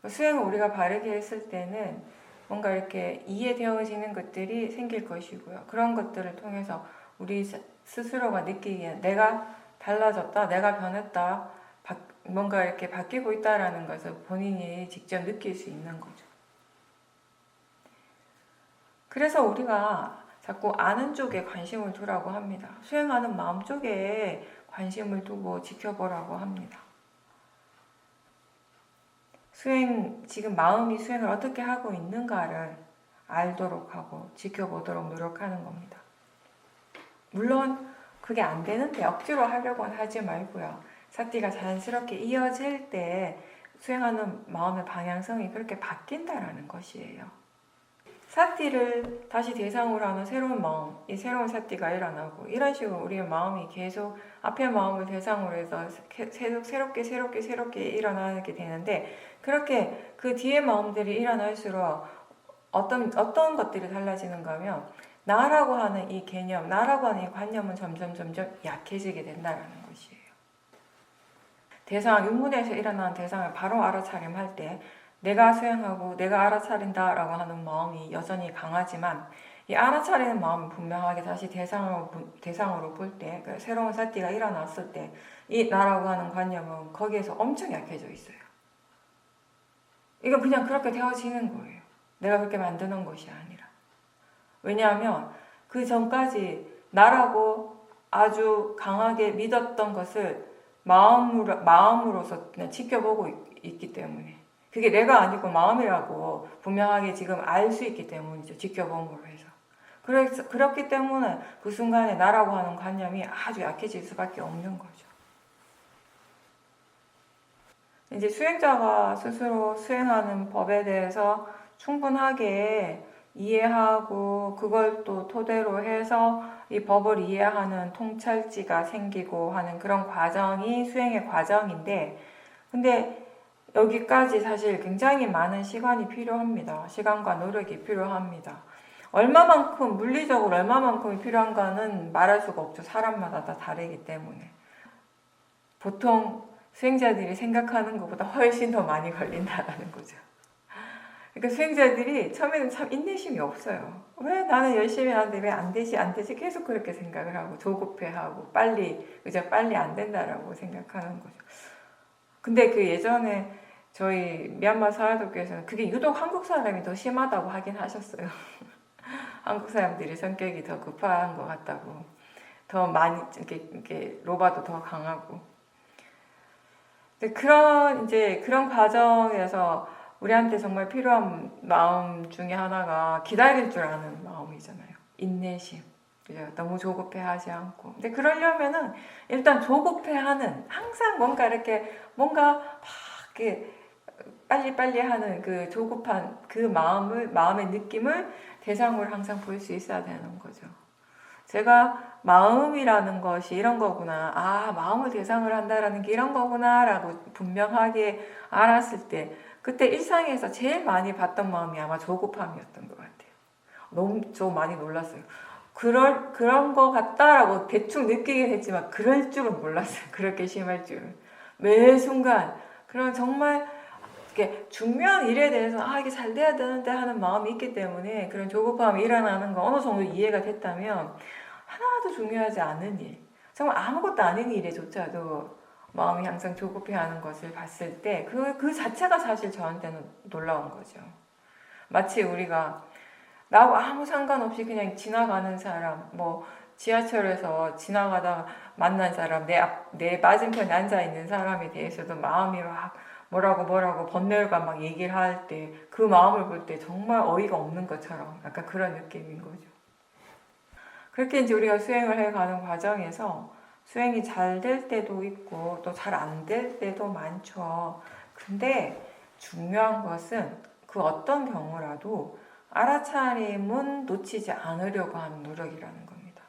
수행을 우리가 바르게 했을 때는 뭔가 이렇게 이해되어지는 것들이 생길 것이고요. 그런 것들을 통해서 우리 스스로가 느끼기에 내가 달라졌다, 내가 변했다, 뭔가 이렇게 바뀌고 있다라는 것을 본인이 직접 느낄 수 있는 거죠. 그래서 우리가 자꾸 아는 쪽에 관심을 두라고 합니다. 수행하는 마음 쪽에 관심을 두고 지켜보라고 합니다. 지금 마음이 수행을 어떻게 하고 있는가를 알도록 하고 지켜보도록 노력하는 겁니다. 물론 그게 안 되는데 억지로 하려고는 하지 말고요. 사띠가 자연스럽게 이어질 때 수행하는 마음의 방향성이 그렇게 바뀐다라는 것이에요. 사띠를 다시 대상으로 하는 새로운 마음, 이 새로운 사띠가 일어나고, 이런 식으로 우리의 마음이 계속 앞의 마음을 대상으로 해서 새롭게 일어나게 되는데, 그렇게 그 뒤에 마음들이 일어날수록 어떤 것들이 달라지는가 하면, 나라고 하는 이 개념, 나라고 하는 이 관념은 점점 약해지게 된다는 것이에요. 육문에서 일어나는 대상을 바로 알아차림할 때 내가 수행하고 내가 알아차린다라고 하는 마음이 여전히 강하지만, 이 알아차리는 마음을 분명하게 다시 대상으로 볼 때, 새로운 사띠가 일어났을 때 이 나라고 하는 관념은 거기에서 엄청 약해져 있어요. 이건 그냥 그렇게 되어지는 거예요. 내가 그렇게 만드는 것이 아니라. 왜냐하면 그 전까지 나라고 아주 강하게 믿었던 것을 마음으로서 그냥 지켜보고 있기 때문에, 그게 내가 아니고 마음이라고 분명하게 지금 알 수 있기 때문이죠. 지켜봄으로 해서. 그렇기 때문에 그 순간에 나라고 하는 관념이 아주 약해질 수밖에 없는 거죠. 이제 수행자가 스스로 수행하는 법에 대해서 충분하게 이해하고, 그걸 또 토대로 해서 이 법을 이해하는 통찰지가 생기고 하는 그런 과정이 수행의 과정인데, 근데 여기까지 사실 굉장히 많은 시간이 필요합니다. 시간과 노력이 필요합니다. 얼마만큼, 물리적으로 얼마만큼이 필요한가는 말할 수가 없죠. 사람마다 다 다르기 때문에. 보통 수행자들이 생각하는 것보다 훨씬 더 많이 걸린다라는 거죠. 그러니까 수행자들이 처음에는 참 인내심이 없어요. 왜 나는 열심히 하는데 왜 안 되지, 안 되지? 계속 그렇게 생각을 하고 조급해하고 그저 빨리 안 된다라고 생각하는 거죠. 근데 그 예전에 저희 미얀마 사회독교에서는 그게 유독 한국 사람이 더 심하다고 하긴 하셨어요. 한국 사람들이 성격이 더 급한 것 같다고. 더 많이, 이렇게 로바도 더 강하고. 근데 그런 과정에서 우리한테 정말 필요한 마음 중에 하나가 기다릴 줄 아는 마음이잖아요. 인내심. 그죠? 너무 조급해하지 않고. 근데 그러려면은 일단 조급해하는 항상 뭔가 막 이렇게 빨리빨리 하는 그 조급한 그 마음의 느낌을 대상으로 항상 볼 수 있어야 되는 거죠. 제가 마음이라는 것이 이런 거구나. 아, 마음을 대상으로 한다라는 게 이런 거구나. 라고 분명하게 알았을 때, 그때 일상에서 제일 많이 봤던 마음이 아마 조급함이었던 것 같아요. 너무 좀 많이 놀랐어요. 그런 거 같다라고 대충 느끼긴 했지만, 그럴 줄은 몰랐어요. 그렇게 심할 줄은. 매 순간, 그런 정말, 이게 중요한 일에 대해서, 이게 잘 돼야 되는데 하는 마음이 있기 때문에, 그런 조급함이 일어나는 거 어느 정도 이해가 됐다면, 하나도 중요하지 않은 일, 정말 아무것도 아닌 일에조차도 마음이 항상 조급해하는 것을 봤을 때 그 자체가 사실 저한테는 놀라운 거죠. 마치 우리가 나하고 아무 상관없이 그냥 지나가는 사람, 뭐 지하철에서 지나가다 만난 사람, 내 맞은편에 앉아있는 사람에 대해서도 마음이 막 뭐라고 번뇌가 막 얘기를 할 때 그 마음을 볼 때 정말 어이가 없는 것처럼 약간 그런 느낌인 거죠. 그렇게 이제 우리가 수행을 해가는 과정에서 수행이 잘 될 때도 있고 또 잘 안 될 때도 많죠. 근데 중요한 것은 그 어떤 경우라도 알아차림은 놓치지 않으려고 하는 노력이라는 겁니다.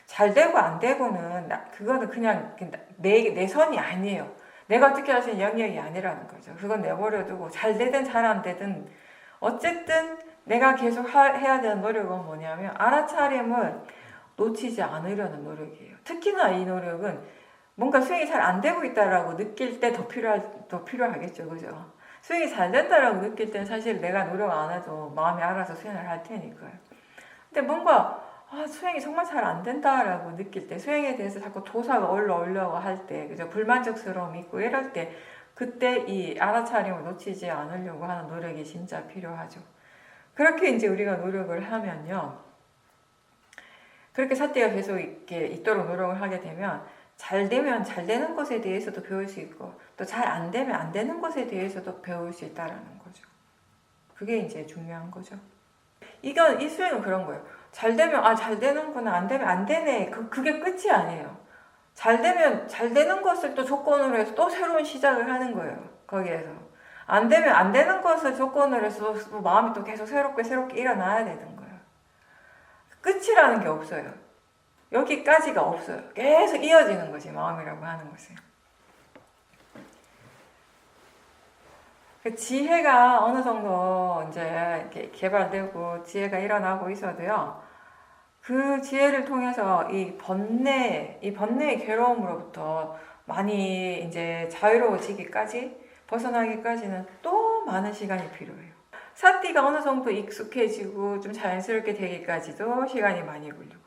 잘 되고 안 되고는 그거는 그냥 내 선이 아니에요. 내가 어떻게 할 수 있는 영역이 아니라는 거죠. 그건 내버려두고 잘 되든 잘 안 되든 어쨌든 내가 계속 해야 되는 노력은 뭐냐면 알아차림을 놓치지 않으려는 노력이에요. 특히나 이 노력은 뭔가 수행이 잘 안 되고 있다라고 느낄 때 더 필요하겠죠. 그죠? 수행이 잘 된다라고 느낄 때는 사실 내가 노력 안 해도 마음이 알아서 수행을 할 테니까요. 근데 뭔가 수행이 정말 잘 안 된다라고 느낄 때, 수행에 대해서 자꾸 도사가 올라오려고 할 때, 그죠? 불만족스러움이 있고 이럴 때, 그때 이 알아차림을 놓치지 않으려고 하는 노력이 진짜 필요하죠. 그렇게 이제 우리가 노력을 하면요. 그렇게 삿대가 계속 이렇게 있도록 노력을 하게 되면 잘 되면 잘 되는 것에 대해서도 배울 수 있고 또 잘 안 되면 안 되는 것에 대해서도 배울 수 있다라는 거죠. 그게 이제 중요한 거죠. 이 수행은 그런 거예요. 잘 되면 잘 되는구나, 안 되면 안 되네. 그게 끝이 아니에요. 잘 되면 잘 되는 것을 또 조건으로 해서 또 새로운 시작을 하는 거예요. 거기에서. 안 되면 안 되는 것을 조건으로 해서 또 마음이 또 계속 새롭게 일어나야 되는 거예요. 끝이라는 게 없어요. 여기까지가 없어요. 계속 이어지는 것이 마음이라고 하는 것은. 그 지혜가 어느 정도 이제 이렇게 개발되고 지혜가 일어나고 있어도요. 그 지혜를 통해서 이 번뇌의 괴로움으로부터 많이 이제 자유로워지기까지, 벗어나기까지는 또 많은 시간이 필요해요. 사띠가 어느 정도 익숙해지고 좀 자연스럽게 되기까지도 시간이 많이 걸리고,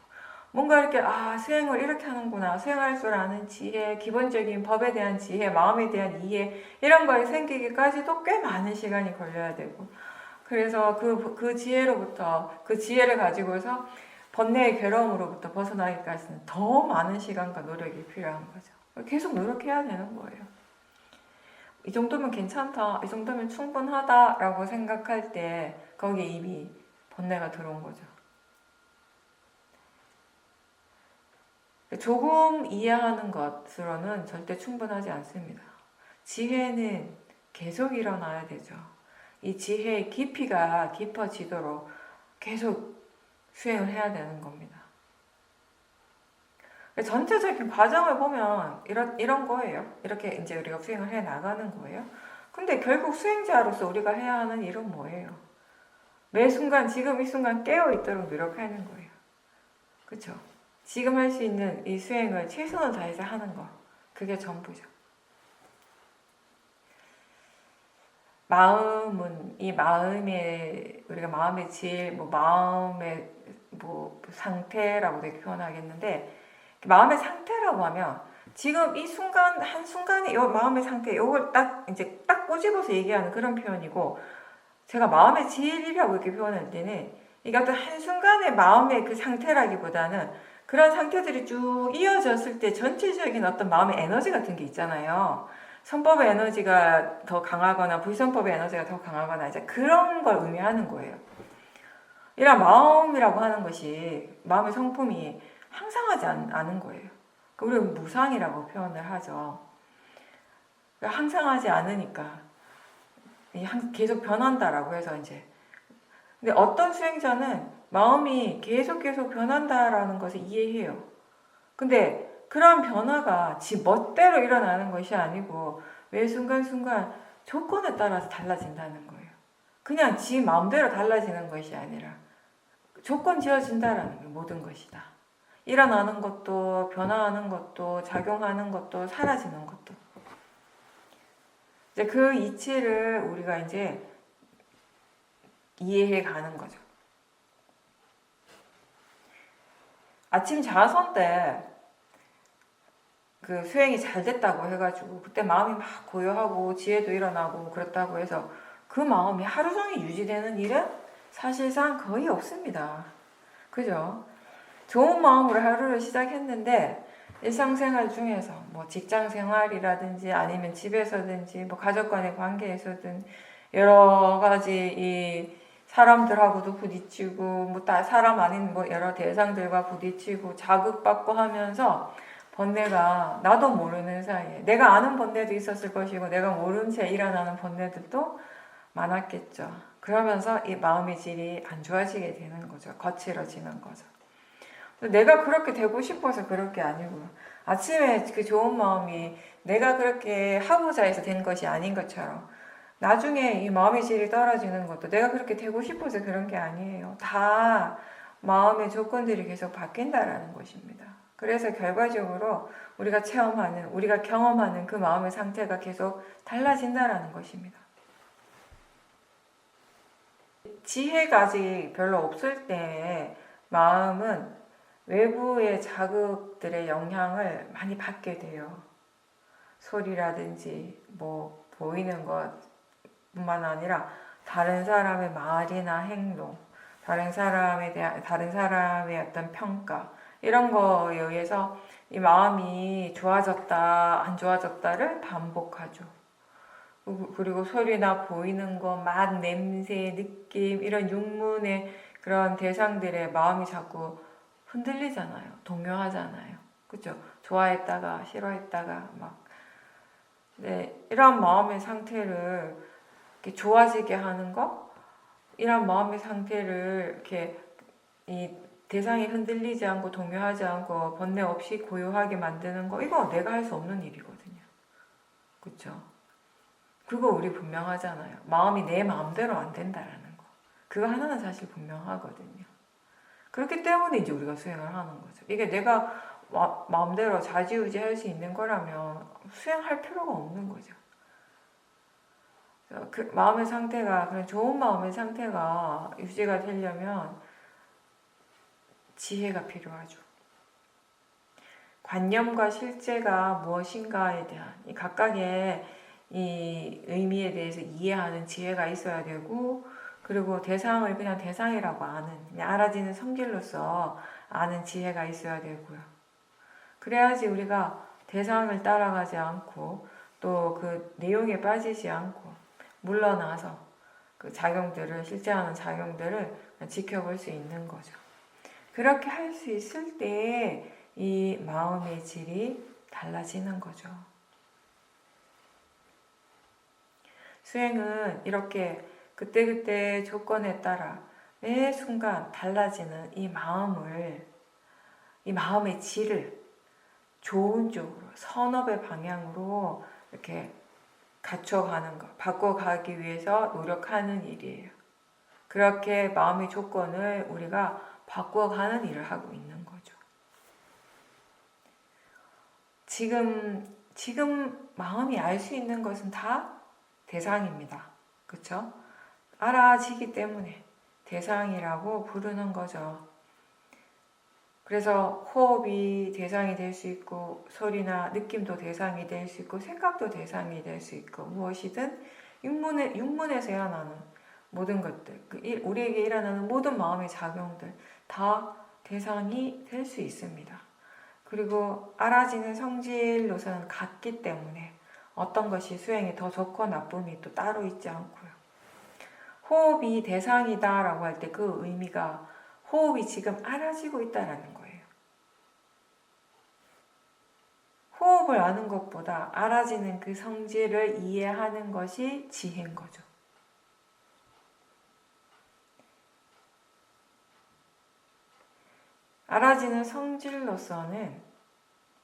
뭔가 이렇게 수행을 이렇게 하는구나, 수행할 줄 아는 지혜, 기본적인 법에 대한 지혜, 마음에 대한 이해, 이런 거에 생기기까지도 꽤 많은 시간이 걸려야 되고, 그래서 그 지혜를 가지고서 번뇌의 괴로움으로부터 벗어나기까지는 더 많은 시간과 노력이 필요한 거죠. 계속 노력해야 되는 거예요. 이 정도면 괜찮다, 이 정도면 충분하다라고 생각할 때 거기에 이미 번뇌가 들어온 거죠. 조금 이해하는 것으로는 절대 충분하지 않습니다. 지혜는 계속 일어나야 되죠. 이 지혜의 깊이가 깊어지도록 계속 수행을 해야 되는 겁니다. 전체적인 과정을 보면 이런 거예요. 이렇게 이제 우리가 수행을 해 나가는 거예요. 근데 결국 수행자로서 우리가 해야 하는 일은 뭐예요? 매 순간 지금 이 순간 깨어 있도록 노력하는 거예요. 그렇죠? 지금 할 수 있는 이 수행을 최선을 다해서 하는 거. 그게 전부죠. 마음은 이 마음의 우리가 마음의 질, 뭐 마음의 뭐 상태라고 되게 표현하겠는데 마음의 상태라고 하면 지금 이 순간 한 순간에 이 마음의 상태 이걸 딱 이제 딱 꼬집어서 얘기하는 그런 표현이고 제가 마음의 질이라고 이렇게 표현할 때는 이게 어떤 한순간의 마음의 그 상태라기보다는 그런 상태들이 쭉 이어졌을 때 전체적인 어떤 마음의 에너지 같은 게 있잖아요. 선법의 에너지가 더 강하거나 불선법의 에너지가 더 강하거나 이제 그런 걸 의미하는 거예요. 이런 마음이라고 하는 것이 마음의 성품이 항상하지 않은 거예요. 우리는 무상이라고 표현을 하죠. 항상하지 않으니까 계속 변한다라고 해서 이제 근데 어떤 수행자는 마음이 계속 변한다라는 것을 이해해요. 근데 그런 변화가 지 멋대로 일어나는 것이 아니고 매 순간순간 조건에 따라서 달라진다는 거예요. 그냥 지 마음대로 달라지는 것이 아니라 조건 지어진다라는 게 모든 것이다. 일어나는 것도 변화하는 것도 작용하는 것도 사라지는 것도 이제 그 이치를 우리가 이제 이해해 가는 거죠. 아침 자선 때 그 수행이 잘 됐다고 해가지고 그때 마음이 막 고요하고 지혜도 일어나고 그렇다고 해서 그 마음이 하루 종일 유지되는 일은 사실상 거의 없습니다. 그죠? 좋은 마음으로 하루를 시작했는데 일상생활 중에서 뭐 직장생활이라든지 아니면 집에서든지 뭐 가족 간의 관계에서든 여러 가지 이 사람들하고도 부딪히고 뭐 사람 아닌 뭐 여러 대상들과 부딪히고 자극받고 하면서 번뇌가 나도 모르는 사이에 내가 아는 번뇌도 있었을 것이고 내가 모른 채 일어나는 번뇌들도 많았겠죠. 그러면서 이 마음의 질이 안 좋아지게 되는 거죠. 거칠어지는 거죠. 내가 그렇게 되고 싶어서 그럴 게 아니고 아침에 그 좋은 마음이 내가 그렇게 하고자 해서 된 것이 아닌 것처럼 나중에 이 마음의 질이 떨어지는 것도 내가 그렇게 되고 싶어서 그런 게 아니에요. 다 마음의 조건들이 계속 바뀐다라는 것입니다. 그래서 결과적으로 우리가 체험하는, 우리가 경험하는 그 마음의 상태가 계속 달라진다라는 것입니다. 지혜가 아직 별로 없을 때 마음은 외부의 자극들의 영향을 많이 받게 돼요. 소리라든지 뭐 보이는 것뿐만 아니라 다른 사람의 말이나 행동, 다른 사람의 어떤 평가 이런 거에 의해서 이 마음이 좋아졌다, 안 좋아졌다를 반복하죠. 그리고 소리나 보이는 거, 맛, 냄새, 느낌 이런 육문의 그런 대상들의 마음이 자꾸 흔들리잖아요. 동요하잖아요. 그죠? 좋아했다가 싫어했다가 막 이런 마음의 상태를 이렇게 좋아지게 하는 거, 이런 마음의 상태를 이렇게 이 대상이 흔들리지 않고 동요하지 않고 번뇌 없이 고요하게 만드는 거, 이거 내가 할 수 없는 일이거든요. 그렇죠? 그거 우리 분명하잖아요. 마음이 내 마음대로 안 된다라는 거. 그거 하나는 사실 분명하거든요. 그렇기 때문에 이제 우리가 수행을 하는 거죠. 이게 내가 마음대로 좌지우지 할 수 있는 거라면 수행할 필요가 없는 거죠. 그 마음의 상태가, 그런 좋은 마음의 상태가 유지가 되려면 지혜가 필요하죠. 관념과 실제가 무엇인가에 대한 이 각각의 이 의미에 대해서 이해하는 지혜가 있어야 되고, 그리고 대상을 그냥 대상이라고 아는, 그냥 알아지는 성질로서 아는 지혜가 있어야 되고요. 그래야지 우리가 대상을 따라가지 않고 또 그 내용에 빠지지 않고 물러나서 그 작용들을, 실제하는 작용들을 지켜볼 수 있는 거죠. 그렇게 할 수 있을 때 이 마음의 질이 달라지는 거죠. 수행은 이렇게 그때그때 조건에 따라 매 순간 달라지는 이 마음의 질을 좋은 쪽으로, 선업의 방향으로 이렇게 갖춰가는 것, 바꿔가기 위해서 노력하는 일이에요. 그렇게 마음의 조건을 우리가 바꿔가는 일을 하고 있는 거죠. 지금 마음이 알 수 있는 것은 다 대상입니다. 그쵸? 알아지기 때문에 대상이라고 부르는 거죠. 그래서 호흡이 대상이 될 수 있고, 소리나 느낌도 대상이 될 수 있고, 생각도 대상이 될 수 있고, 무엇이든 육문에서 일어나는 모든 것들, 우리에게 일어나는 모든 마음의 작용들 다 대상이 될 수 있습니다. 그리고 알아지는 성질로서는 같기 때문에 어떤 것이 수행이 더 좋고 나쁨이 또 따로 있지 않고요. 호흡이 대상이다 라고 할 때 그 의미가 호흡이 지금 알아지고 있다라는 거예요. 호흡을 아는 것보다 알아지는 그 성질을 이해하는 것이 지혜인 거죠. 알아지는 성질로서는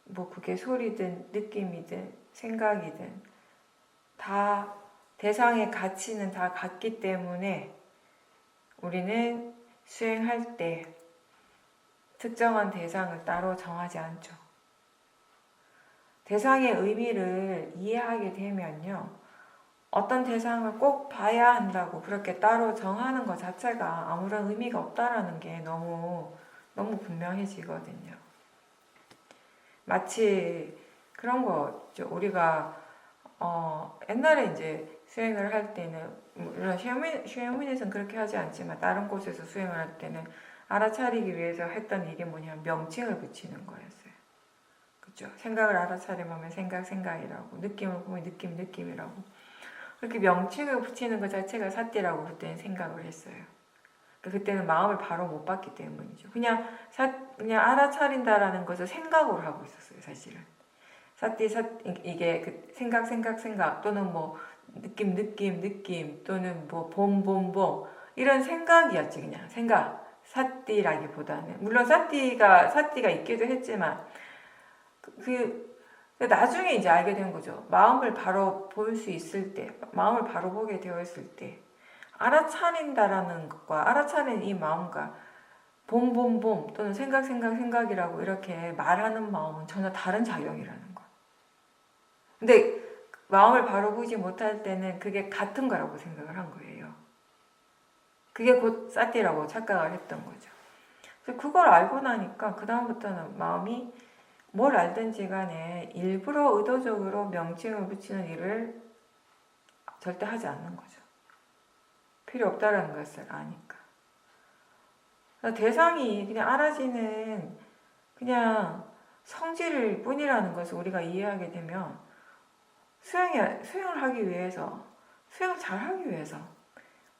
뭐 그게 소리든 느낌이든 생각이든 다 대상의 가치는 다 같기 때문에 우리는 수행할 때 특정한 대상을 따로 정하지 않죠. 대상의 의미를 이해하게 되면요, 어떤 대상을 꼭 봐야 한다고 그렇게 따로 정하는 것 자체가 아무런 의미가 없다라는 게 너무 분명해지거든요. 마치 그런 거죠. 우리가 옛날에 이제 수행을 할 때는, 물론 쉐어민에서는 그렇게 하지 않지만 다른 곳에서 수행을 할 때는 알아차리기 위해서 했던 일이 뭐냐면 명칭을 붙이는 거였어요. 그렇죠? 생각을 알아차리면 생각이라고, 느낌을 보면 느낌이라고. 그렇게 명칭을 붙이는 것 자체가 사띠라고 그때는 생각을 했어요. 그때는 마음을 바로 못 봤기 때문이죠. 그냥 알아차린다라는 것을 생각으로 하고 있었어요, 사실은. 이게 그 생각 또는 뭐 느낌 또는 뭐 봄 이런 생각이었지. 그냥 생각, 사띠라기보다는 물론 사띠가 있기도 했지만 나중에 이제 알게 된 거죠. 마음을 바로 볼 수 있을 때, 마음을 바로 보게 되었을 때 알아차린다라는 것과 알아차린 이 마음과 봄 또는 생각이라고 이렇게 말하는 마음은 전혀 다른 작용이라는 거. 근데 마음을 바로 보지 못할 때는 그게 같은 거라고 생각을 한 거예요. 그게 곧 사띠라고 착각을 했던 거죠. 그래서 그걸 알고 나니까 그 다음부터는 마음이 뭘 알든지 간에 일부러 의도적으로 명칭을 붙이는 일을 절대 하지 않는 거죠. 필요 없다라는 것을 아니까. 대상이 그냥 알아지는 그냥 성질일 뿐이라는 것을 우리가 이해하게 되면 수행을 하기 위해서, 수행을 잘 하기 위해서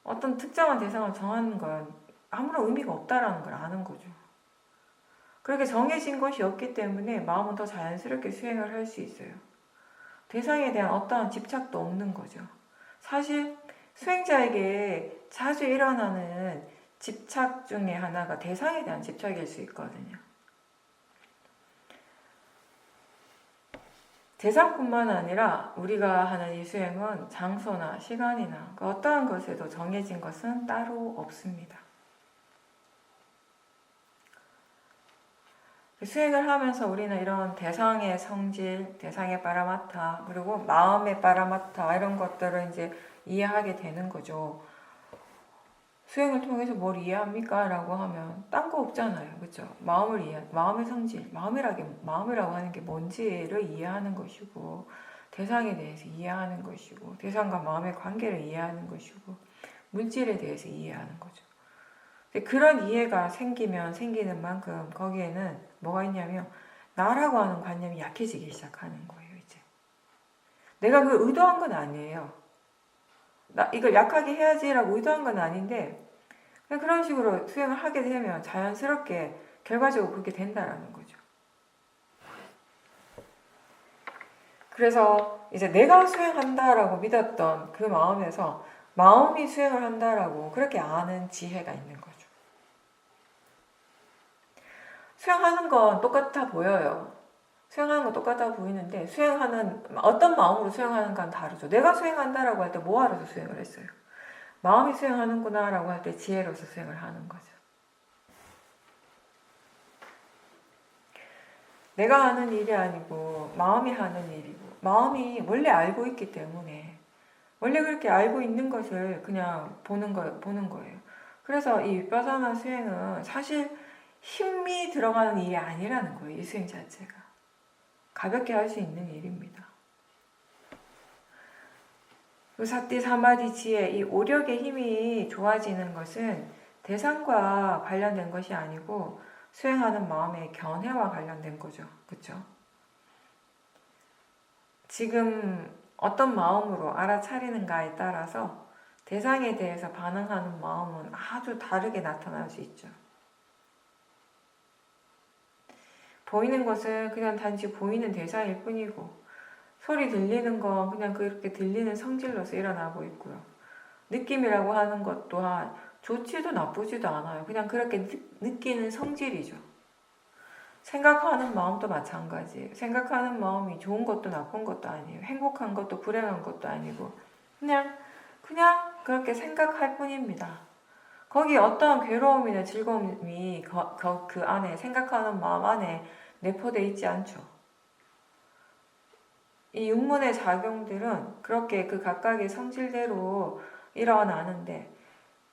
어떤 특정한 대상을 정하는 건 아무런 의미가 없다라는 걸 아는 거죠. 그렇게 정해진 것이 없기 때문에 마음은 더 자연스럽게 수행을 할 수 있어요. 대상에 대한 어떠한 집착도 없는 거죠. 사실 수행자에게 자주 일어나는 집착 중에 하나가 대상에 대한 집착일 수 있거든요. 대상뿐만 아니라 우리가 하는 이 수행은 장소나 시간이나 그 어떠한 것에도 정해진 것은 따로 없습니다. 수행을 하면서 우리는 이런 대상의 성질, 대상의 파라마타, 그리고 마음의 파라마타 이런 것들을 이제 이해하게 되는 거죠. 수행을 통해서 뭘 이해합니까? 라고 하면 딴 거 없잖아요. 그렇죠? 마음의 성질, 마음이라고 하는 게 뭔지를 이해하는 것이고, 대상에 대해서 이해하는 것이고, 대상과 마음의 관계를 이해하는 것이고, 물질에 대해서 이해하는 거죠. 그런 이해가 생기는 만큼 거기에는 뭐가 있냐면 나라고 하는 관념이 약해지기 시작하는 거예요. 이제 내가 그걸 의도한 건 아니에요. 이걸 약하게 해야지라고 의도한 건 아닌데 그냥 그런 식으로 수행을 하게 되면 자연스럽게 결과적으로 그렇게 된다라는 거죠. 그래서 이제 내가 수행한다라고 믿었던 그 마음에서 마음이 수행을 한다라고 그렇게 아는 지혜가 있는 거죠. 수행하는 건 똑같아 보여요. 수행하는 건 똑같아 보이는데 어떤 마음으로 수행하는가는 다르죠. 내가 수행한다라고 할 때 뭐 하러서 수행을 했어요? 마음이 수행하는구나 라고 할 때 지혜로서 수행을 하는 거죠. 내가 하는 일이 아니고 마음이 하는 일이고, 마음이 원래 알고 있기 때문에 원래 그렇게 알고 있는 것을 그냥 보는 거예요. 그래서 이 윗바사나 수행은 사실 힘이 들어가는 일이 아니라는 거예요. 이 수행 자체가 가볍게 할 수 있는 일입니다. 사띠 사마디 지혜, 이 오력의 힘이 좋아지는 것은 대상과 관련된 것이 아니고 수행하는 마음의 견해와 관련된 거죠. 그렇죠? 지금 어떤 마음으로 알아차리는가에 따라서 대상에 대해서 반응하는 마음은 아주 다르게 나타날 수 있죠. 보이는 것은 그냥 단지 보이는 대상일 뿐이고, 소리 들리는 건 그냥 그렇게 들리는 성질로서 일어나고 있고요. 느낌이라고 하는 것 또한 좋지도 나쁘지도 않아요. 그냥 그렇게 느끼는 성질이죠. 생각하는 마음도 마찬가지. 생각하는 마음이 좋은 것도 나쁜 것도 아니에요. 행복한 것도 불행한 것도 아니고 그냥 그렇게 생각할 뿐입니다. 거기 어떤 괴로움이나 즐거움이 그 안에, 생각하는 마음 안에 내포되어 있지 않죠. 이 육문의 작용들은 그렇게 그 각각의 성질대로 일어나는데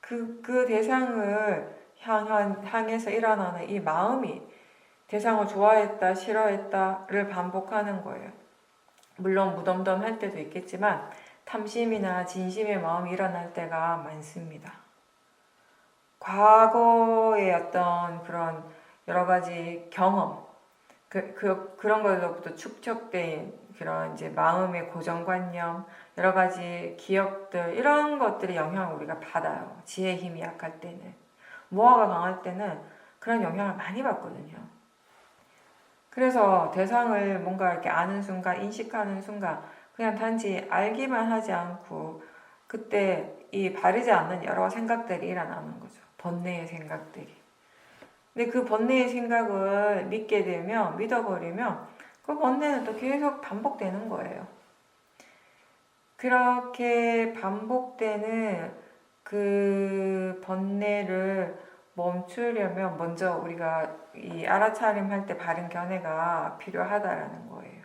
그 대상을 향해서 일어나는 이 마음이 대상을 좋아했다, 싫어했다를 반복하는 거예요. 물론 무덤덤할 때도 있겠지만 탐심이나 진심의 마음이 일어날 때가 많습니다. 과거의 어떤 그런 여러 가지 경험, 그런 걸로부터 축적된 그런 이제 마음의 고정관념, 여러 가지 기억들, 이런 것들의 영향을 우리가 받아요. 지혜 힘이 약할 때는. 무아가 강할 때는 그런 영향을 많이 받거든요. 그래서 대상을 뭔가 이렇게 아는 순간, 인식하는 순간, 그냥 단지 알기만 하지 않고, 그때 이 바르지 않는 여러 생각들이 일어나는 거죠. 번뇌의 생각들이. 근데 그 번뇌의 생각을 믿어버리면, 그 번뇌는 또 계속 반복되는 거예요. 그렇게 반복되는 그 번뇌를 멈추려면 먼저 우리가 이 알아차림할 때 바른 견해가 필요하다라는 거예요.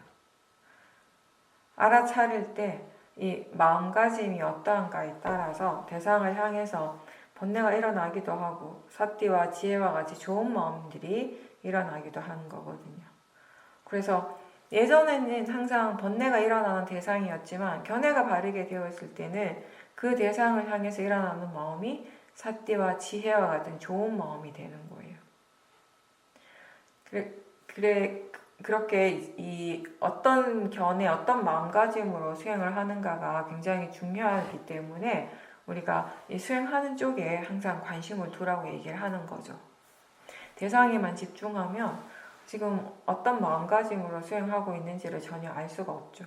알아차릴 때 이 마음가짐이 어떠한가에 따라서 대상을 향해서 번뇌가 일어나기도 하고 사띠와 지혜와 같이 좋은 마음들이 일어나기도 하는 거거든요. 그래서 예전에는 항상 번뇌가 일어나는 대상이었지만 견해가 바르게 되어 있을 때는 그 대상을 향해서 일어나는 마음이 사띠와 지혜와 같은 좋은 마음이 되는 거예요. 그렇게 이 어떤 견해, 어떤 마음가짐으로 수행을 하는가가 굉장히 중요하기 때문에 우리가 이 수행하는 쪽에 항상 관심을 두라고 얘기를 하는 거죠. 대상에만 집중하면 지금 어떤 마음가짐으로 수행하고 있는지를 전혀 알 수가 없죠.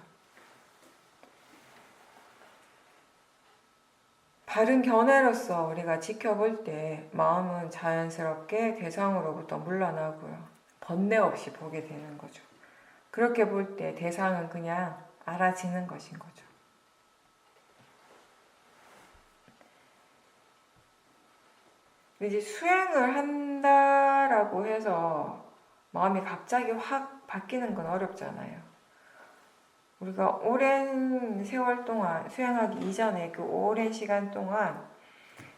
바른 견해로서 우리가 지켜볼 때 마음은 자연스럽게 대상으로부터 물러나고요. 번뇌 없이 보게 되는 거죠. 그렇게 볼 때 대상은 그냥 알아지는 것인 거죠. 이제 수행을 한다라고 해서 마음이 갑자기 확 바뀌는 건 어렵잖아요. 우리가 오랜 세월 동안 수행하기 이전에 그 오랜 시간 동안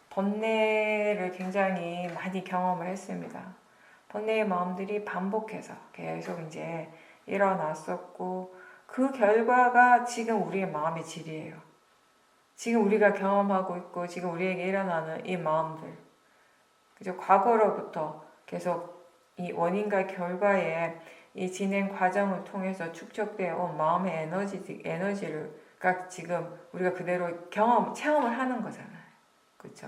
번뇌를 굉장히 많이 경험을 했습니다. 번뇌의 마음들이 반복해서 계속 이제 일어났었고 그 결과가 지금 우리의 마음의 질이에요. 지금 우리가 경험하고 있고 지금 우리에게 일어나는 이 마음들. 그죠? 과거로부터 계속 이 원인과 결과의 이 진행 과정을 통해서 축적되어 온 마음의 에너지를 지금 우리가 그대로 체험을 하는 거잖아요. 그렇죠?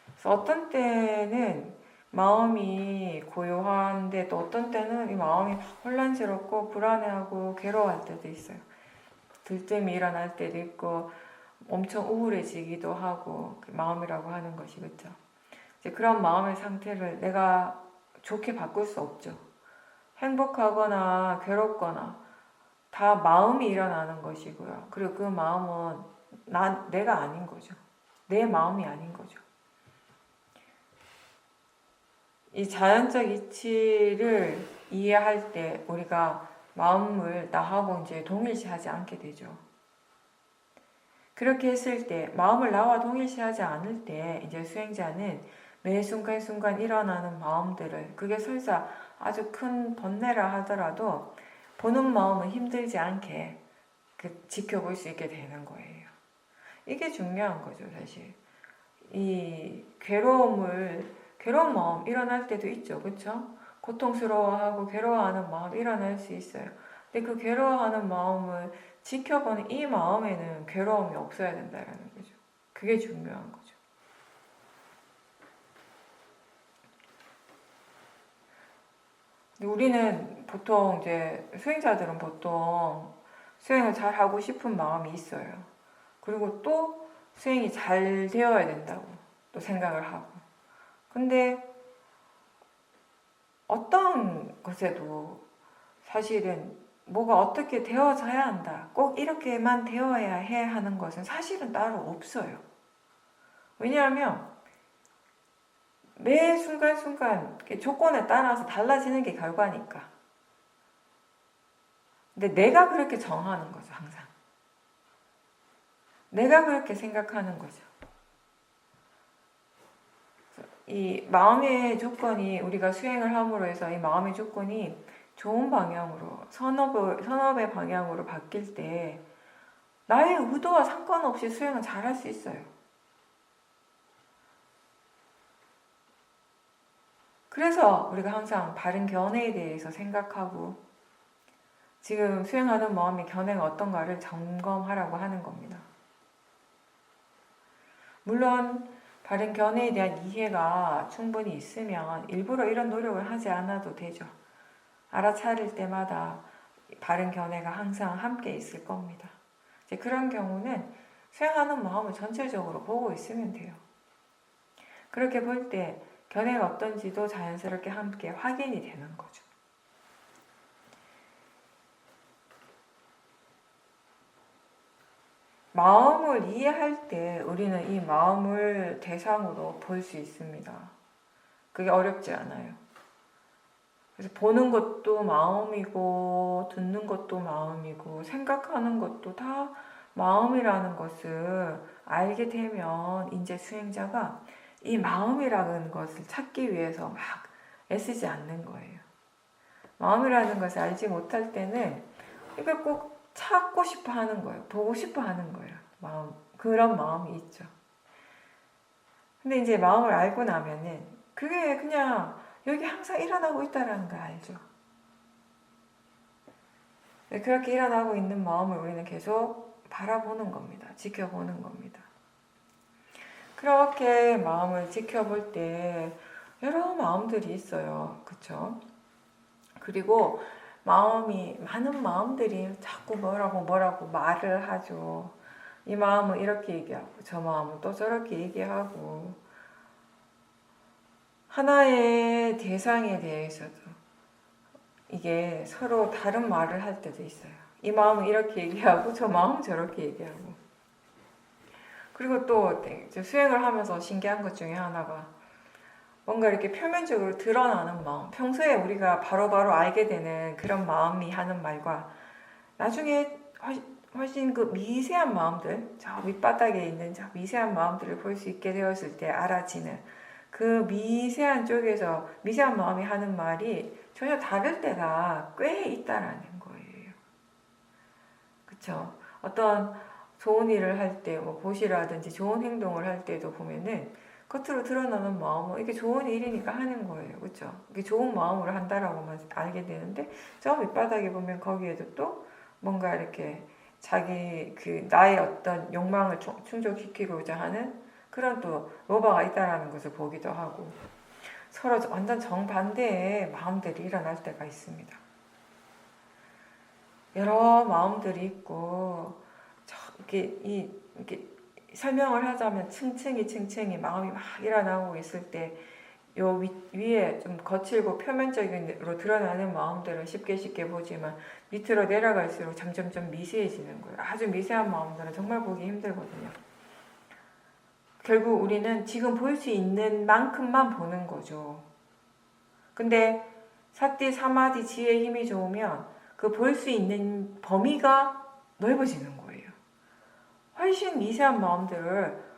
그래서 어떤 때는 마음이 고요한데 또 어떤 때는 이 마음이 혼란스럽고 불안해하고 괴로워할 때도 있어요. 들뜸이 일어날 때도 있고 엄청 우울해지기도 하고 그 마음이라고 하는 것이 그렇죠. 이제 그런 마음의 상태를 내가 좋게 바꿀 수 없죠. 행복하거나 괴롭거나 다 마음이 일어나는 것이고요. 그리고 그 마음은 내가 아닌 거죠. 내 마음이 아닌 거죠. 이 자연적 이치를 이해할 때 우리가 마음을 나하고 이제 동일시하지 않게 되죠. 그렇게 했을 때 마음을 나와 동일시하지 않을 때 이제 수행자는 매 순간순간 일어나는 마음들을 그게 설사 아주 큰 번뇌라 하더라도 보는 마음은 힘들지 않게 지켜볼 수 있게 되는 거예요. 이게 중요한 거죠, 사실. 이 괴로운 마음 일어날 때도 있죠, 그렇죠? 고통스러워하고 괴로워하는 마음 일어날 수 있어요. 근데 그 괴로워하는 마음을 지켜보는 이 마음에는 괴로움이 없어야 된다는 거죠. 그게 중요한 거죠. 근데 우리는 보통 이제 수행자들은 보통 수행을 잘 하고 싶은 마음이 있어요. 그리고 또 수행이 잘 되어야 된다고 또 생각을 하고. 근데 어떤 것에도 사실은 뭐가 어떻게 되어져야 한다. 꼭 이렇게만 되어야 해 하는 것은 사실은 따로 없어요. 왜냐하면 매 순간순간 조건에 따라서 달라지는 게 결과니까. 근데 내가 그렇게 정하는 거죠, 항상. 내가 그렇게 생각하는 거죠. 이 마음의 조건이 우리가 수행을 함으로 해서 이 마음의 조건이 좋은 방향으로 선업의 방향으로 바뀔 때 나의 의도와 상관없이 수행은 잘할 수 있어요. 그래서 우리가 항상 바른 견해에 대해서 생각하고 지금 수행하는 마음의 견해가 어떤가를 점검하라고 하는 겁니다. 물론 바른 견해에 대한 이해가 충분히 있으면 일부러 이런 노력을 하지 않아도 되죠. 알아차릴 때마다 바른 견해가 항상 함께 있을 겁니다. 이제 그런 경우는 수행하는 마음을 전체적으로 보고 있으면 돼요. 그렇게 볼 때 견해가 어떤지도 자연스럽게 함께 확인이 되는 거죠. 마음을 이해할 때 우리는 이 마음을 대상으로 볼 수 있습니다. 그게 어렵지 않아요. 그래서 보는 것도 마음이고 듣는 것도 마음이고 생각하는 것도 다 마음이라는 것을 알게 되면 이제 수행자가 이 마음이라는 것을 찾기 위해서 막 애쓰지 않는 거예요. 마음이라는 것을 알지 못할 때는 이걸 꼭 찾고 싶어 하는 거예요. 보고 싶어 하는 거예요. 그런 마음이 있죠. 근데 이제 마음을 알고 나면은 그게 그냥 여기 항상 일어나고 있다는 걸 알죠. 그렇게 일어나고 있는 마음을 우리는 계속 바라보는 겁니다. 지켜보는 겁니다. 그렇게 마음을 지켜볼 때 여러 마음들이 있어요. 그쵸? 그리고 많은 마음들이 자꾸 뭐라고 말을 하죠. 이 마음은 이렇게 얘기하고 저 마음은 또 저렇게 얘기하고 하나의 대상에 대해서도 이게 서로 다른 말을 할 때도 있어요. 이 마음은 이렇게 얘기하고 저 마음은 저렇게 얘기하고. 그리고 또 수행을 하면서 신기한 것 중에 하나가 뭔가 이렇게 표면적으로 드러나는 마음, 평소에 우리가 바로바로 알게 되는 그런 마음이 하는 말과 나중에 훨씬 그 미세한 마음들, 저 밑바닥에 있는 저 미세한 마음들을 볼 수 있게 되었을 때 알아지는 그 미세한 쪽에서 미세한 마음이 하는 말이 전혀 다를 때가 꽤 있다라는 거예요. 그쵸? 어떤 좋은 일을 할 때, 뭐 보시라든지 좋은 행동을 할 때도 보면은 겉으로 드러나는 마음은 이게 좋은 일이니까 하는 거예요. 그쵸? 이게 좋은 마음으로 한다라고만 알게 되는데, 저 밑바닥에 보면 거기에도 또 뭔가 이렇게 자기 나의 어떤 욕망을 충족시키고자 하는 그런 또 로바가 있다라는 것을 보기도 하고 서로 완전 정반대의 마음들이 일어날 때가 있습니다. 여러 마음들이 있고 이렇게 설명을 하자면 층층이 마음이 막 일어나고 있을 때 요 위에 좀 거칠고 표면적으로 드러나는 마음들은 쉽게 보지만 밑으로 내려갈수록 점점 미세해지는 거예요. 아주 미세한 마음들은 정말 보기 힘들거든요. 결국 우리는 지금 볼 수 있는 만큼만 보는 거죠. 근데 사띠, 사마디, 지혜의 힘이 좋으면 그 볼 수 있는 범위가 넓어지는 거예요. 훨씬 미세한 마음들을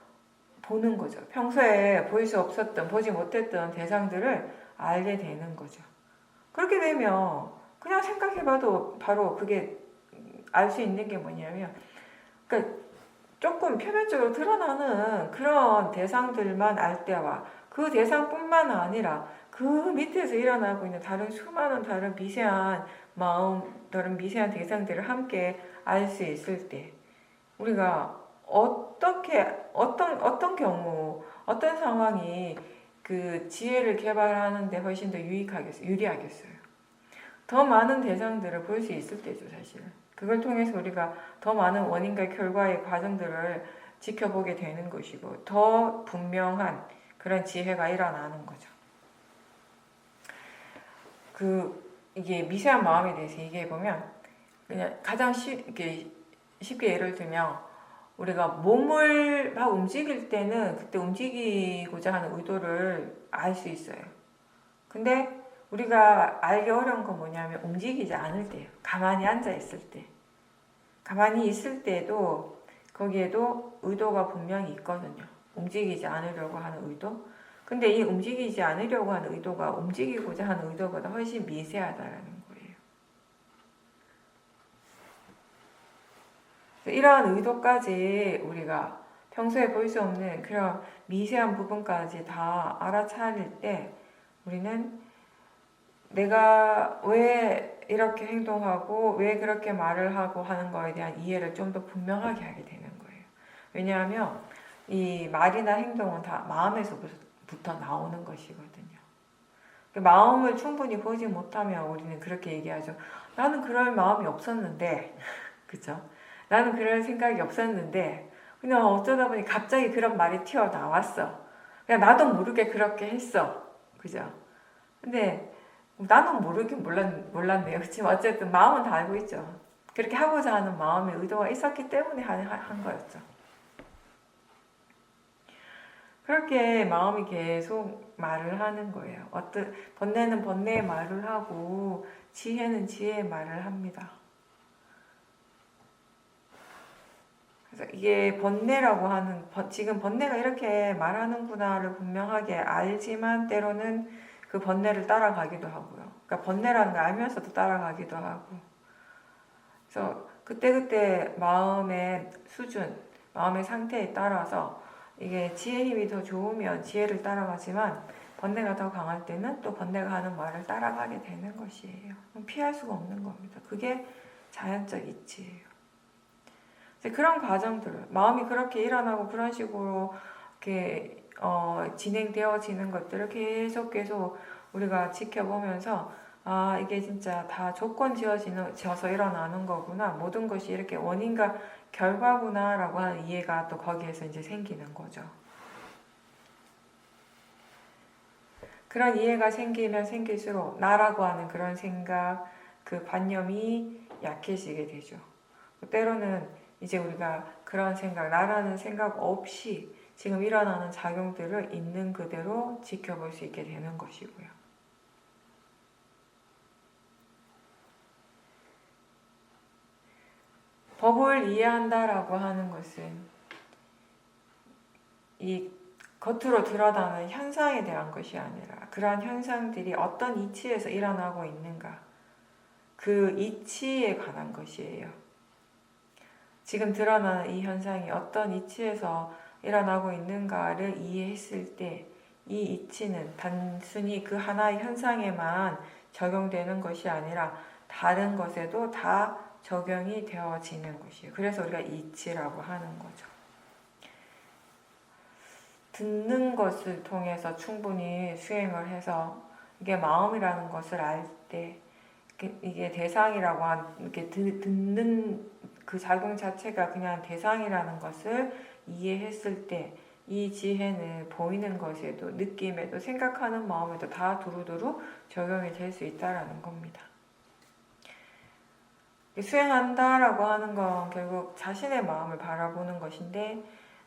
보는 거죠. 평소에 볼 수 없었던, 보지 못했던 대상들을 알게 되는 거죠. 그렇게 되면 그냥 생각해봐도 바로 그게 알 수 있는 게 뭐냐면, 그러니까 조금 표면적으로 드러나는 그런 대상들만 알 때와 그 대상뿐만 아니라 그 밑에서 일어나고 있는 다른 수많은 다른 미세한 마음, 다른 미세한 대상들을 함께 알 수 있을 때 우리가 어떤 경우, 어떤 상황이 그 지혜를 개발하는데 훨씬 더 유리하겠어요. 더 많은 대상들을 볼 수 있을 때죠, 사실은. 그걸 통해서 우리가 더 많은 원인과 결과의 과정들을 지켜보게 되는 것이고, 더 분명한 그런 지혜가 일어나는 거죠. 이게 미세한 마음에 대해서 얘기해보면, 그냥 가장 쉽게 예를 들면, 우리가 몸을 막 움직일 때는 그때 움직이고자 하는 의도를 알 수 있어요. 근데 우리가 알기 어려운 건 뭐냐면 움직이지 않을 때예요. 가만히 앉아 있을 때. 가만히 있을 때도 거기에도 의도가 분명히 있거든요. 움직이지 않으려고 하는 의도. 근데 이 움직이지 않으려고 하는 의도가 움직이고자 하는 의도보다 훨씬 미세하다라는 거예요. 이러한 의도까지 우리가 평소에 볼 수 없는 그런 미세한 부분까지 다 알아차릴 때 우리는 내가 왜 이렇게 행동하고 왜 그렇게 말을 하고 하는 거에 대한 이해를 좀 더 분명하게 하게 되는 거예요. 왜냐하면 이 말이나 행동은 다 마음에서부터 나오는 것이거든요. 마음을 충분히 보지 못하면 우리는 그렇게 얘기하죠. 나는 그럴 마음이 없었는데, 그죠? 나는 그럴 생각이 없었는데, 그냥 어쩌다 보니 갑자기 그런 말이 튀어나왔어. 그냥 나도 모르게 그렇게 했어. 그죠? 근데 나는 모르긴 몰랐네요. 지금 어쨌든 마음은 다 알고 있죠. 그렇게 하고자 하는 마음의 의도가 있었기 때문에 한 거였죠. 그렇게 마음이 계속 말을 하는 거예요. 번뇌는 번뇌의 말을 하고 지혜는 지혜의 말을 합니다. 그래서 이게 번뇌라고 하는, 지금 번뇌가 이렇게 말하는구나를 분명하게 알지만 때로는 그 번뇌를 따라가기도 하고요. 그러니까 번뇌라는 걸 알면서도 따라가기도 하고. 그래서 그때그때 마음의 수준, 마음의 상태에 따라서 이게 지혜 힘이 더 좋으면 지혜를 따라가지만 번뇌가 더 강할 때는 또 번뇌가 하는 말을 따라가게 되는 것이에요. 피할 수가 없는 겁니다. 그게 자연적 이치예요. 그런 과정들, 마음이 그렇게 일어나고 그런 식으로 이렇게 진행되어지는 것들을 계속 우리가 지켜보면서 아, 이게 진짜 다 조건 지어서 일어나는 거구나. 모든 것이 이렇게 원인과 결과구나라고 하는 이해가 또 거기에서 이제 생기는 거죠. 그런 이해가 생기면 생길수록 나라고 하는 그런 생각, 그 관념이 약해지게 되죠. 때로는 이제 우리가 그런 생각, 나라는 생각 없이 지금 일어나는 작용들을 있는 그대로 지켜볼 수 있게 되는 것이고요. 법을 이해한다라고 하는 것은 이 겉으로 드러나는 현상에 대한 것이 아니라 그러한 현상들이 어떤 이치에서 일어나고 있는가, 그 이치에 관한 것이에요. 지금 드러나는 이 현상이 어떤 이치에서 일어나고 있는가를 이해했을 때 이 이치는 단순히 그 하나의 현상에만 적용되는 것이 아니라 다른 것에도 다 적용이 되어지는 것이에요. 그래서 우리가 이치라고 하는 거죠. 듣는 것을 통해서 충분히 수행을 해서 이게 마음이라는 것을 알 때 이게 대상이라고 이렇게 듣는 그 작용 자체가 그냥 대상이라는 것을 이해했을 때 이 지혜는 보이는 것에도 느낌에도 생각하는 마음에도 다 두루두루 적용이 될 수 있다라는 겁니다. 수행한다라고 하는 건 결국 자신의 마음을 바라보는 것인데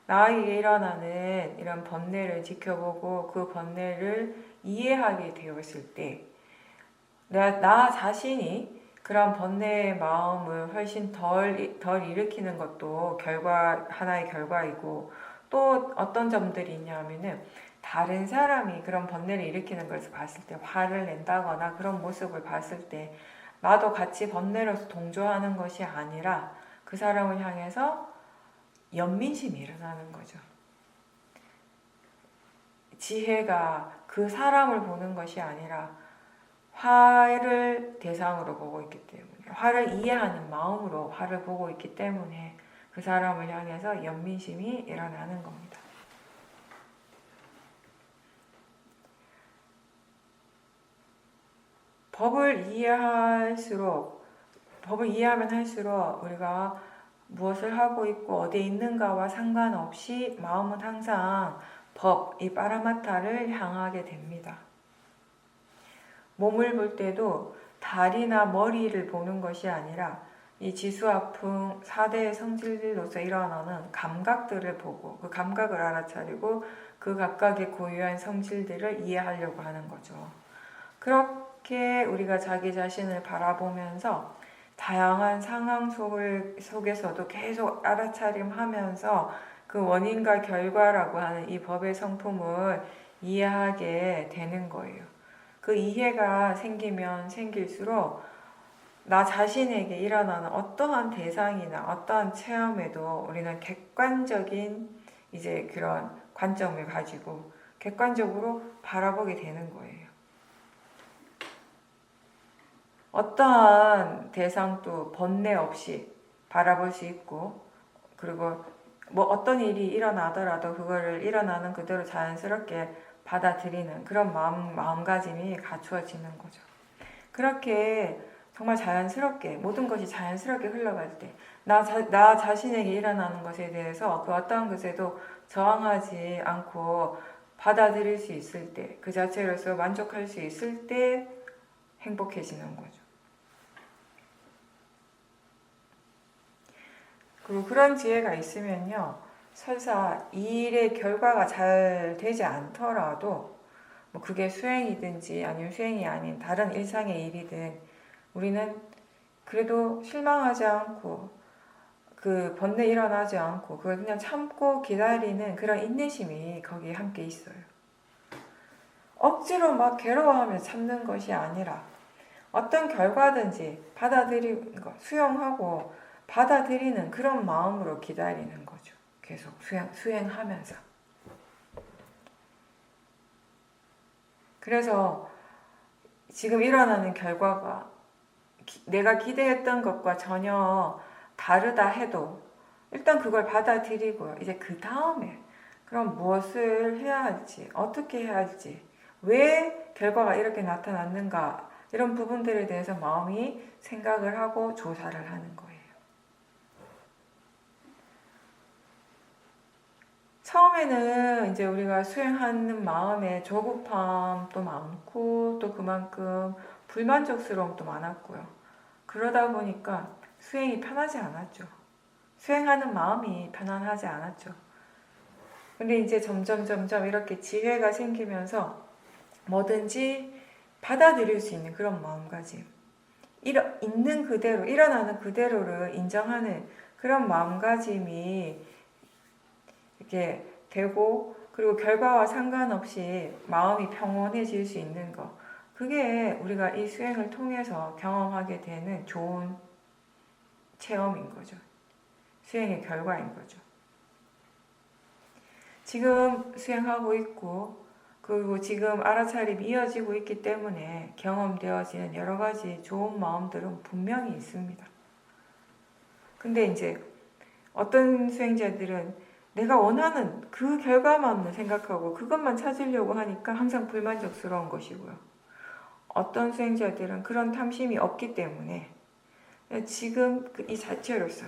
나에게 일어나는 이런 번뇌를 지켜보고 그 번뇌를 이해하게 되었을 때 나 자신이 그런 번뇌의 마음을 훨씬 덜 일으키는 것도 하나의 결과이고 또 어떤 점들이 있냐면은 다른 사람이 그런 번뇌를 일으키는 것을 봤을 때 화를 낸다거나 그런 모습을 봤을 때 나도 같이 번뇌로서 동조하는 것이 아니라 그 사람을 향해서 연민심이 일어나는 거죠. 지혜가 그 사람을 보는 것이 아니라 화를 대상으로 보고 있기 때문에 화를 이해하는 마음으로 화를 보고 있기 때문에 그 사람을 향해서 연민심이 일어나는 겁니다. 법을 이해하면 할수록 우리가 무엇을 하고 있고 어디에 있는가와 상관없이 마음은 항상 이 파라마타를 향하게 됩니다. 몸을 볼 때도 다리나 머리를 보는 것이 아니라 이 지수아풍 4대의 성질로서 일어나는 감각들을 보고 그 감각을 알아차리고 그 각각의 고유한 성질들을 이해하려고 하는 거죠. 그렇게 우리가 자기 자신을 바라보면서 다양한 상황 속에서도 계속 알아차림하면서 그 원인과 결과라고 하는 이 법의 성품을 이해하게 되는 거예요. 그 이해가 생기면 생길수록 나 자신에게 일어나는 어떠한 대상이나 어떠한 체험에도 우리는 객관적인 이제 그런 관점을 가지고 객관적으로 바라보게 되는 거예요. 어떠한 대상도 번뇌 없이 바라볼 수 있고 그리고 뭐 어떤 일이 일어나더라도 그거를 일어나는 그대로 자연스럽게 받아들이는 그런 마음가짐이 갖추어지는 거죠. 그렇게 정말 자연스럽게 모든 것이 자연스럽게 흘러갈 때 나 자신에게 일어나는 것에 대해서 그 어떠한 것에도 저항하지 않고 받아들일 수 있을 때 그 자체로서 만족할 수 있을 때 행복해지는 거죠. 그리고 그런 지혜가 있으면요, 설사 이 일의 결과가 잘 되지 않더라도 뭐 그게 수행이든지 아니면 수행이 아닌 다른 일상의 일이든 우리는 그래도 실망하지 않고 그 번뇌 일어나지 않고 그걸 그냥 참고 기다리는 그런 인내심이 거기에 함께 있어요. 억지로 막 괴로워하며 참는 것이 아니라 어떤 결과든지 받아들이는 거, 수용하고 받아들이는 그런 마음으로 기다리는 거죠. 계속 수행하면서. 그래서 지금 일어나는 결과가 내가 기대했던 것과 전혀 다르다 해도 일단 그걸 받아들이고요. 이제 그 다음에 그럼 무엇을 해야 할지, 어떻게 해야 할지, 왜 결과가 이렇게 나타났는가 이런 부분들에 대해서 마음이 생각을 하고 조사를 하는 거예요. 처음에는 이제 우리가 수행하는 마음에 조급함도 많고 또 그만큼 불만족스러움도 많았고요. 그러다 보니까 수행이 편하지 않았죠. 수행하는 마음이 편안하지 않았죠. 근데 이제 점점 이렇게 지혜가 생기면서 뭐든지 받아들일 수 있는 그런 마음가짐, 있는 그대로, 일어나는 그대로를 인정하는 그런 마음가짐이 이렇게 되고 그리고 결과와 상관없이 마음이 평온해질 수 있는 것, 그게 우리가 이 수행을 통해서 경험하게 되는 좋은 체험인 거죠. 수행의 결과인 거죠. 지금 수행하고 있고 그리고 지금 알아차림이 이어지고 있기 때문에 경험되어지는 여러 가지 좋은 마음들은 분명히 있습니다. 근데 이제 어떤 수행자들은 내가 원하는 그 결과만 생각하고 그것만 찾으려고 하니까 항상 불만족스러운 것이고요. 어떤 수행자들은 그런 탐심이 없기 때문에 지금 이 자체로서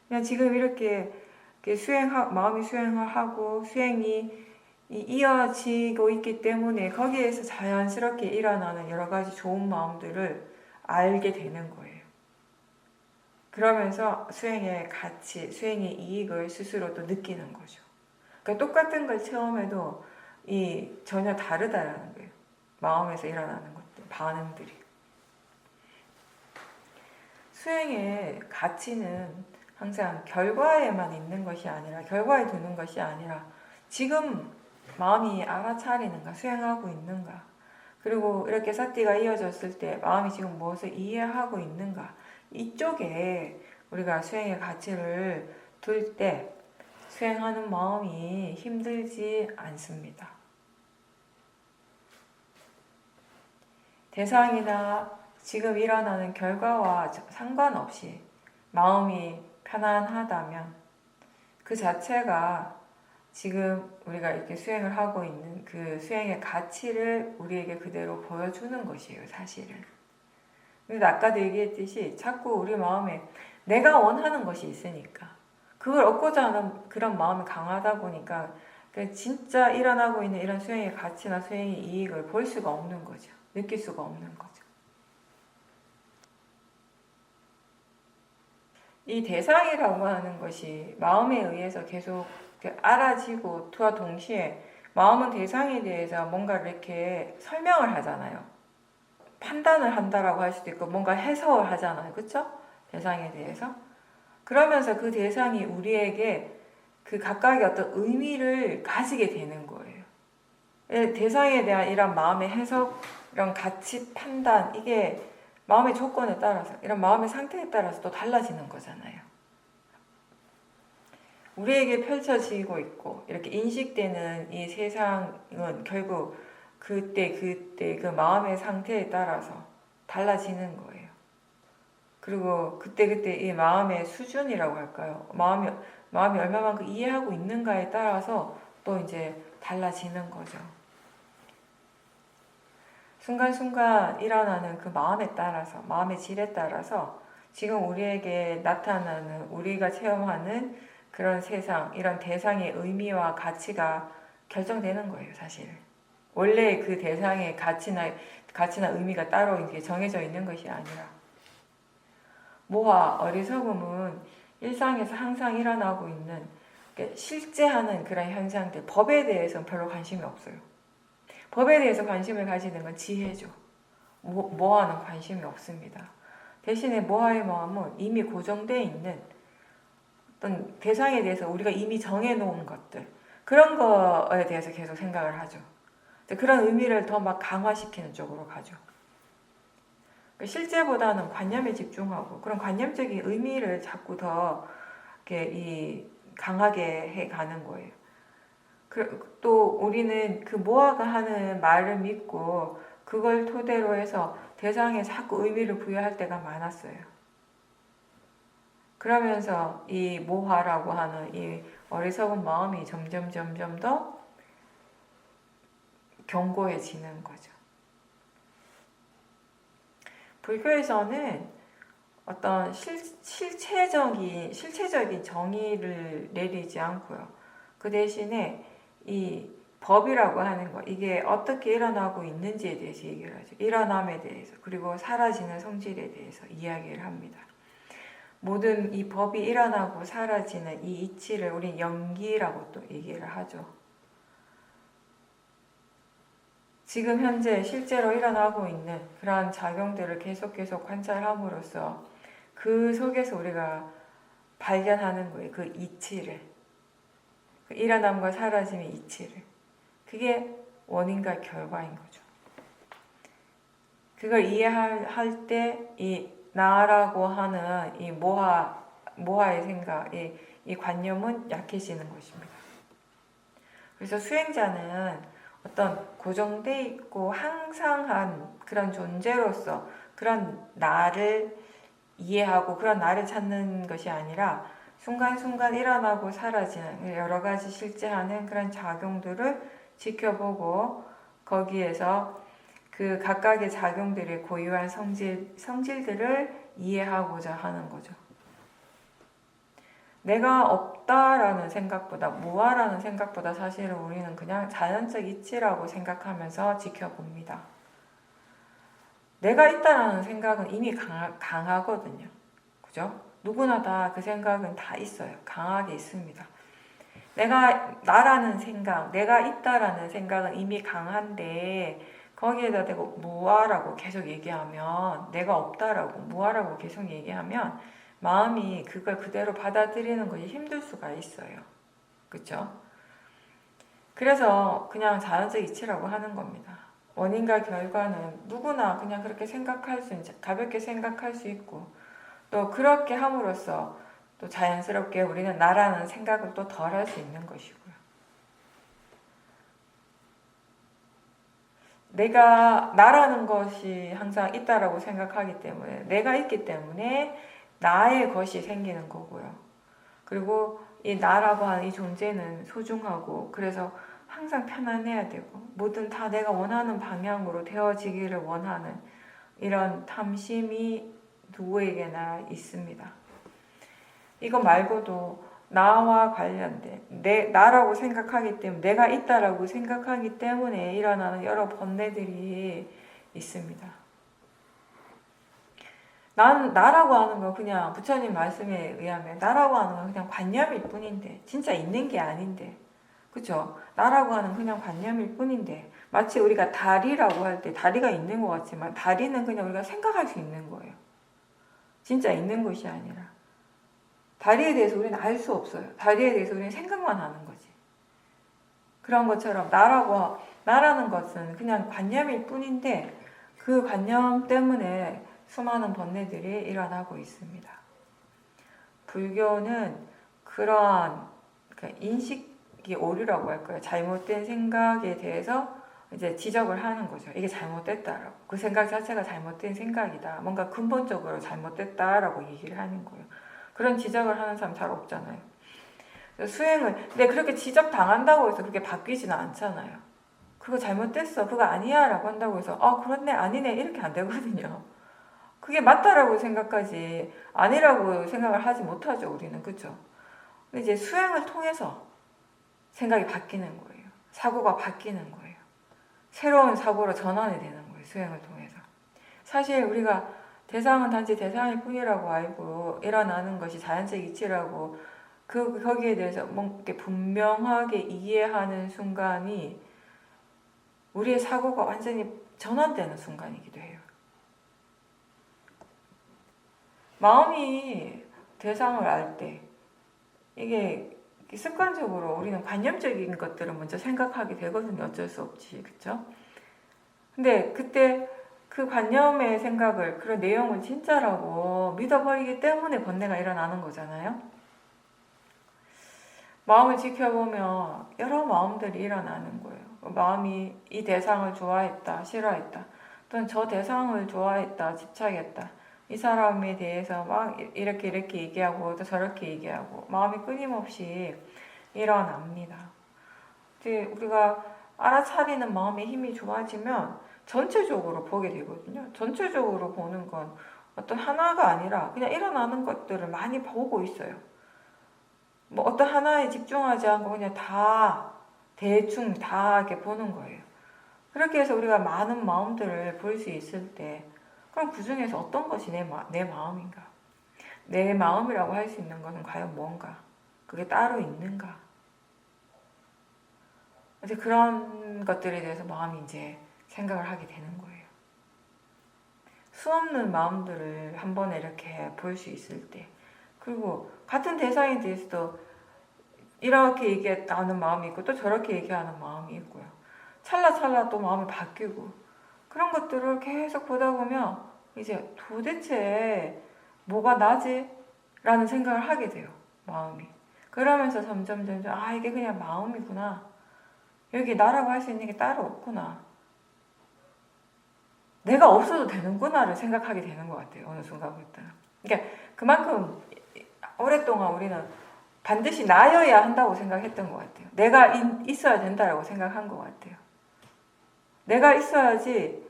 그냥 지금 이렇게 마음이 수행을 하고 수행이 이어지고 있기 때문에 거기에서 자연스럽게 일어나는 여러 가지 좋은 마음들을 알게 되는 거예요. 그러면서 수행의 가치, 수행의 이익을 스스로 또 느끼는 거죠. 그러니까 똑같은 걸 체험해도 전혀 다르다라는 거예요. 마음에서 일어나는 것들, 반응들이. 수행의 가치는 항상 결과에만 있는 것이 아니라, 결과에 두는 것이 아니라 지금 마음이 알아차리는가, 수행하고 있는가, 그리고 이렇게 사띠가 이어졌을 때 마음이 지금 무엇을 이해하고 있는가, 이쪽에 우리가 수행의 가치를 둘 때 수행하는 마음이 힘들지 않습니다. 대상이나 지금 일어나는 결과와 상관없이 마음이 편안하다면 그 자체가 지금 우리가 이렇게 수행을 하고 있는 그 수행의 가치를 우리에게 그대로 보여주는 것이에요, 사실은. 근데 아까도 얘기했듯이 자꾸 우리 마음에 내가 원하는 것이 있으니까 그걸 얻고자 하는 그런 마음이 강하다 보니까 진짜 일어나고 있는 이런 수행의 가치나 수행의 이익을 볼 수가 없는 거죠. 느낄 수가 없는 거죠. 이 대상이라고 하는 것이 마음에 의해서 계속 알아지고 와 동시에 마음은 대상에 대해서 뭔가를 이렇게 설명을 하잖아요. 판단을 한다라고 할 수도 있고 뭔가 해석을 하잖아요. 그렇죠? 대상에 대해서. 그러면서 그 대상이 우리에게 그 각각의 어떤 의미를 가지게 되는 거예요. 대상에 대한 이런 마음의 해석, 이런 가치, 판단, 이게 마음의 조건에 따라서, 이런 마음의 상태에 따라서 또 달라지는 거잖아요. 우리에게 펼쳐지고 있고 이렇게 인식되는 이 세상은 결국 그때 그 마음의 상태에 따라서 달라지는 거예요. 그리고 그때 이 마음의 수준이라고 할까요? 마음이 얼마만큼 이해하고 있는가에 따라서 또 이제 달라지는 거죠. 순간순간 일어나는 그 마음에 따라서, 마음의 질에 따라서 지금 우리에게 나타나는, 우리가 체험하는 그런 세상, 이런 대상의 의미와 가치가 결정되는 거예요, 사실. 원래 그 대상의 가치나 의미가 따로 이렇게 정해져 있는 것이 아니라. 모화, 어리석음은 일상에서 항상 일어나고 있는 실제 하는 그런 현상들, 법에 대해서는 별로 관심이 없어요. 법에 대해서 관심을 가지는 건 지혜죠. 모화는 관심이 없습니다. 대신에 모화의 마음은 이미 고정되어 있는 어떤 대상에 대해서 우리가 이미 정해놓은 것들, 그런 거에 대해서 계속 생각을 하죠. 그런 의미를 더 막 강화시키는 쪽으로 가죠. 실제보다는 관념에 집중하고 그런 관념적인 의미를 자꾸 더 이렇게 강하게 해가는 거예요. 또 우리는 그 모아가 하는 말을 믿고 그걸 토대로 해서 대상에 자꾸 의미를 부여할 때가 많았어요. 그러면서 이 모화라고 하는 이 어리석은 마음이 점점 더 견고해지는 거죠. 불교에서는 어떤 실체적인 정의를 내리지 않고요. 그 대신에 이 법이라고 하는 거, 이게 어떻게 일어나고 있는지에 대해서 얘기를 하죠. 일어남에 대해서, 그리고 사라지는 성질에 대해서 이야기를 합니다. 모든 이 법이 일어나고 사라지는 이 이치를 우린 영기라고 또 얘기를 하죠. 지금 현재 실제로 일어나고 있는 그러한 작용들을 계속 관찰함으로써 그 속에서 우리가 발견하는 거예요. 그 이치를. 그 일어남과 사라짐의 이치를. 그게 원인과 결과인 거죠. 그걸 이해할 때 이 나라고 하는 이 모하의 생각, 이 관념은 약해지는 것입니다. 그래서 수행자는 어떤 고정돼 있고 항상한 그런 존재로서 그런 나를 이해하고 그런 나를 찾는 것이 아니라 순간순간 일어나고 사라지는 여러 가지 실제하는 그런 작용들을 지켜보고 거기에서 그 각각의 작용들의 고유한 성질들을 이해하고자 하는 거죠. 내가 없다라는 생각보다, 무아라는 생각보다 사실은 우리는 그냥 자연적 이치라고 생각하면서 지켜봅니다. 내가 있다라는 생각은 이미 강하거든요. 그죠? 누구나 다 그 생각은 다 있어요. 강하게 있습니다. 나라는 생각, 내가 있다라는 생각은 이미 강한데, 거기에다 대고 무아라고 계속 얘기하면, 내가 없다라고, 무아라고 계속 얘기하면, 마음이 그걸 그대로 받아들이는 것이 힘들 수가 있어요. 그쵸? 그래서 그냥 자연적 이치라고 하는 겁니다. 원인과 결과는 누구나 그냥 그렇게 가볍게 생각할 수 있고, 또 그렇게 함으로써 또 자연스럽게 우리는 나라는 생각을 또 덜 할 수 있는 것이고요. 내가 나라는 것이 항상 있다라고 생각하기 때문에, 내가 있기 때문에 나의 것이 생기는 거고요. 그리고 이 나라고 하는 이 존재는 소중하고, 그래서 항상 편안해야 되고, 뭐든 다 내가 원하는 방향으로 되어지기를 원하는 이런 탐심이 누구에게나 있습니다. 이거 말고도 나와 관련된, 나라고 생각하기 때문에, 내가 있다라고 생각하기 때문에 일어나는 여러 번뇌들이 있습니다. 나라고 하는 건 그냥 부처님 말씀에 의하면 나라고 하는 건 그냥 관념일 뿐인데, 진짜 있는 게 아닌데, 그쵸? 나라고 하는 그냥 관념일 뿐인데, 마치 우리가 다리라고 할 때 다리가 있는 것 같지만, 다리는 그냥 우리가 생각할 수 있는 거예요. 진짜 있는 것이 아니라. 다리에 대해서 우리는 알 수 없어요. 다리에 대해서 우리는 생각만 하는 거지. 그런 것처럼 나라는 것은 그냥 관념일 뿐인데, 그 관념 때문에 수많은 번뇌들이 일어나고 있습니다. 불교는 그러한 인식이 오류라고 할까요? 잘못된 생각에 대해서 이제 지적을 하는 거죠. 이게 잘못됐다라고. 그 생각 자체가 잘못된 생각이다. 뭔가 근본적으로 잘못됐다라고 얘기를 하는 거예요. 그런 지적을 하는 사람 잘 없잖아요. 근데 그렇게 지적 당한다고 해서 그게 바뀌지는 않잖아요. 그거 잘못됐어. 그거 아니야. 라고 한다고 해서, 그렇네. 아니네. 이렇게 안 되거든요. 그게 맞다라고 생각하지, 아니라고 생각을 하지 못하죠. 우리는. 그쵸? 근데 이제 수행을 통해서 생각이 바뀌는 거예요. 사고가 바뀌는 거예요. 새로운 사고로 전환이 되는 거예요. 수행을 통해서. 사실 우리가 대상은 단지 대상일 뿐이라고 알고 일어나는 것이 자연적 이치라고 거기에 대해서 뭔가 분명하게 이해하는 순간이 우리의 사고가 완전히 전환되는 순간이기도 해요. 마음이 대상을 알 때 이게 습관적으로 우리는 관념적인 것들을 먼저 생각하게 되거든요. 어쩔 수 없지. 그쵸? 근데 그때 그 관념의 생각을, 그런 내용을 진짜라고 믿어버리기 때문에 번뇌가 일어나는 거잖아요. 마음을 지켜보면 여러 마음들이 일어나는 거예요. 마음이 이 대상을 좋아했다, 싫어했다, 또는 저 대상을 좋아했다, 집착했다, 이 사람에 대해서 막 이렇게 얘기하고 또 저렇게 얘기하고, 마음이 끊임없이 일어납니다. 이제 우리가 알아차리는 마음의 힘이 좋아지면 전체적으로 보게 되거든요. 전체적으로 보는 건 어떤 하나가 아니라 그냥 일어나는 것들을 많이 보고 있어요. 뭐 어떤 하나에 집중하지 않고 그냥 대충 다 이렇게 보는 거예요. 그렇게 해서 우리가 많은 마음들을 볼 수 있을 때, 그럼 그 중에서 어떤 것이 내 마음인가? 내 마음이라고 할 수 있는 것은 과연 뭔가? 그게 따로 있는가? 이제 그런 것들에 대해서 마음이 이제 생각을 하게 되는 거예요. 수없는 마음들을 한 번에 이렇게 볼 수 있을 때, 그리고 같은 대상에 대해서도 이렇게 얘기하는 마음이 있고 또 저렇게 얘기하는 마음이 있고요. 찰나찰나 또 마음이 바뀌고, 그런 것들을 계속 보다 보면 이제 도대체 뭐가 나지? 라는 생각을 하게 돼요. 마음이. 그러면서 점점 이게 그냥 마음이구나. 여기 나라고 할 수 있는 게 따로 없구나. 내가 없어도 되는구나를 생각하게 되는 것 같아요. 어느 순간부터. 그러니까 그만큼 오랫동안 우리는 반드시 나여야 한다고 생각했던 것 같아요. 내가 있어야 된다고 생각한 것 같아요. 내가 있어야지,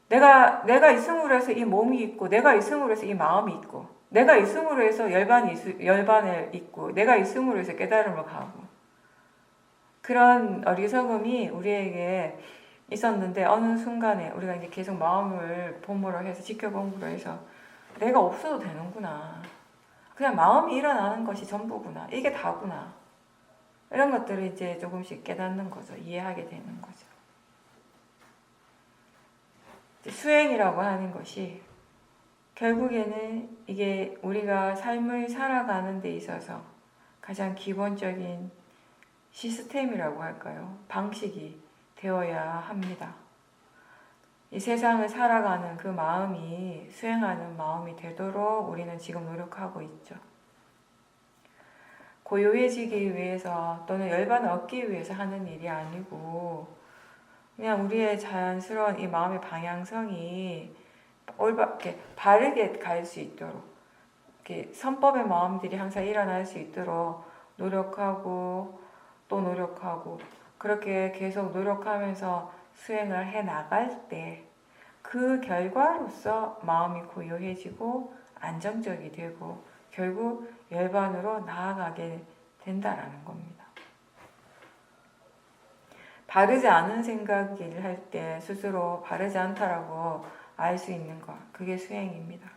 내가 있음으로 해서 이 몸이 있고, 내가 있음으로 해서 이 마음이 있고, 내가 있음으로 해서 열반을 있고 내가 있음으로 해서 깨달음을 가고 그런 어리석음이 우리에게 있었는데 어느 순간에 우리가 이제 계속 마음을 본무로 해서 지켜본무로 해서 내가 없어도 되는구나. 그냥 마음이 일어나는 것이 전부구나. 이게 다구나. 이런 것들을 이제 조금씩 깨닫는 거죠. 이해하게 되는 거죠. 수행이라고 하는 것이 결국에는 이게 우리가 삶을 살아가는 데 있어서 가장 기본적인 시스템이라고 할까요? 방식이 되어야 합니다. 이 세상을 살아가는 그 마음이 수행하는 마음이 되도록 우리는 지금 노력하고 있죠. 고요해지기 위해서 또는 열반을 얻기 위해서 하는 일이 아니고 그냥 우리의 자연스러운 이 마음의 방향성이 이렇게 바르게 갈 수 있도록 이렇게 선법의 마음들이 항상 일어날 수 있도록 노력하고 또 노력하고 그렇게 계속 노력하면서 수행을 해 나갈 때 그 결과로서 마음이 고요해지고 안정적이 되고 결국 열반으로 나아가게 된다라는 겁니다. 바르지 않은 생각을 할 때 스스로 바르지 않다라고 알 수 있는 것, 그게 수행입니다.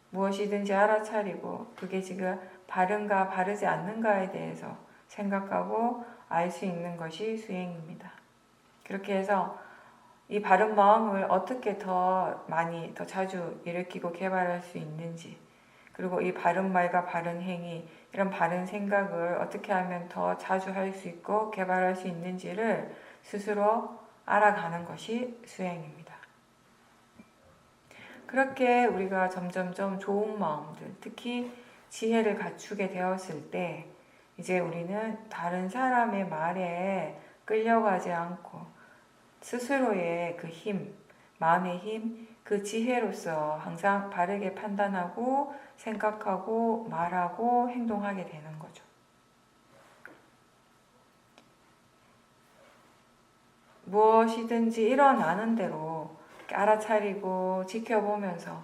무엇이든지 알아차리고 그게 지금 바른가 바르지 않는가에 대해서 생각하고 알 수 있는 것이 수행입니다. 그렇게 해서 이 바른 마음을 어떻게 더 많이 더 자주 일으키고 개발할 수 있는지 그리고 이 바른 말과 바른 행위 이런 바른 생각을 어떻게 하면 더 자주 할 수 있고 개발할 수 있는지를 스스로 알아가는 것이 수행입니다. 그렇게 우리가 점점점 좋은 마음들, 특히 지혜를 갖추게 되었을 때 이제 우리는 다른 사람의 말에 끌려가지 않고 스스로의 그 힘, 마음의 힘, 그 지혜로서 항상 바르게 판단하고 생각하고 말하고 행동하게 되는 거죠. 무엇이든지 일어나는 대로 알아차리고 지켜보면서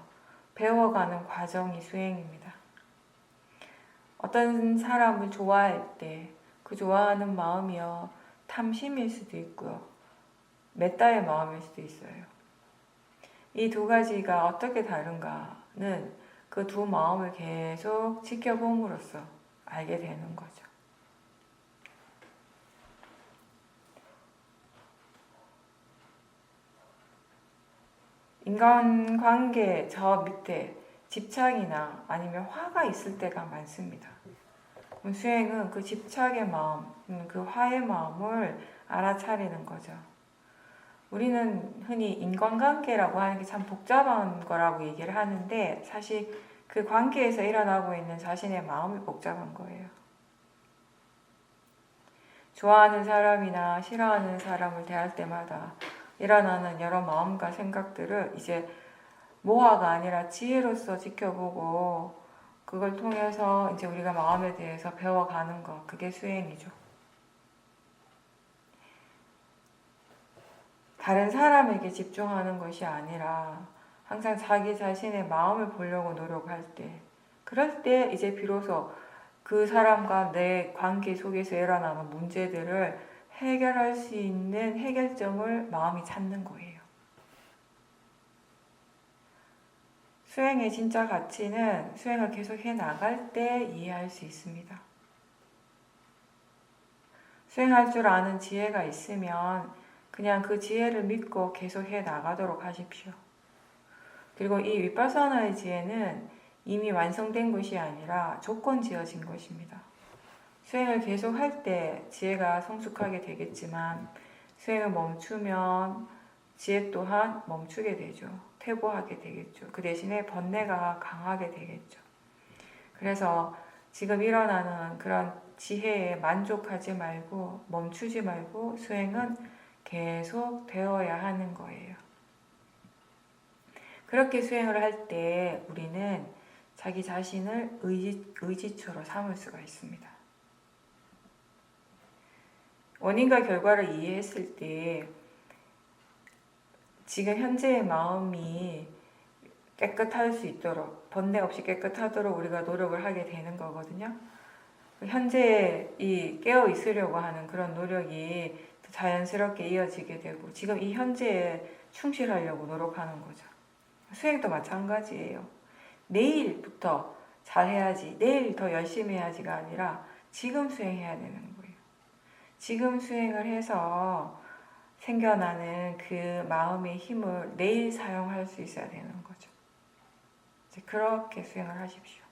배워가는 과정이 수행입니다. 어떤 사람을 좋아할 때 그 좋아하는 마음이요 탐심일 수도 있고요 메따의 마음일 수도 있어요. 이 두 가지가 어떻게 다른가는 그 두 마음을 계속 지켜봄으로써 알게 되는 거죠. 인간관계 저 밑에 집착이나 아니면 화가 있을 때가 많습니다. 수행은 그 집착의 마음, 그 화의 마음을 알아차리는 거죠. 우리는 흔히 인간관계라고 하는 게 참 복잡한 거라고 얘기를 하는데 사실 그 관계에서 일어나고 있는 자신의 마음이 복잡한 거예요. 좋아하는 사람이나 싫어하는 사람을 대할 때마다 일어나는 여러 마음과 생각들을 이제 모화가 아니라 지혜로서 지켜보고 그걸 통해서 이제 우리가 마음에 대해서 배워가는 것, 그게 수행이죠. 다른 사람에게 집중하는 것이 아니라 항상 자기 자신의 마음을 보려고 노력할 때, 그럴 때 이제 비로소 그 사람과 내 관계 속에서 일어나는 문제들을 해결할 수 있는 해결점을 마음이 찾는 거예요. 수행의 진짜 가치는 수행을 계속 해 나갈 때 이해할 수 있습니다. 수행할 줄 아는 지혜가 있으면 그냥 그 지혜를 믿고 계속 해 나가도록 하십시오. 그리고 이 위파사나의 지혜는 이미 완성된 것이 아니라 조건 지어진 것입니다. 수행을 계속 할 때 지혜가 성숙하게 되겠지만 수행을 멈추면 지혜 또한 멈추게 되죠. 퇴보하게 되겠죠. 그 대신에 번뇌가 강하게 되겠죠. 그래서 지금 일어나는 그런 지혜에 만족하지 말고 멈추지 말고 수행은 계속 되어야 하는 거예요. 그렇게 수행을 할 때 우리는 자기 자신을 의지초로 삼을 수가 있습니다. 원인과 결과를 이해했을 때 지금 현재의 마음이 깨끗할 수 있도록, 번뇌 없이 깨끗하도록 우리가 노력을 하게 되는 거거든요. 현재 이 깨어 있으려고 하는 그런 노력이 자연스럽게 이어지게 되고, 지금 이 현재에 충실하려고 노력하는 거죠. 수행도 마찬가지예요. 내일부터 잘해야지, 내일 더 열심히 해야지가 아니라 지금 수행해야 되는 거예요. 지금 수행을 해서 생겨나는 그 마음의 힘을 내일 사용할 수 있어야 되는 거죠. 이제 그렇게 수행을 하십시오.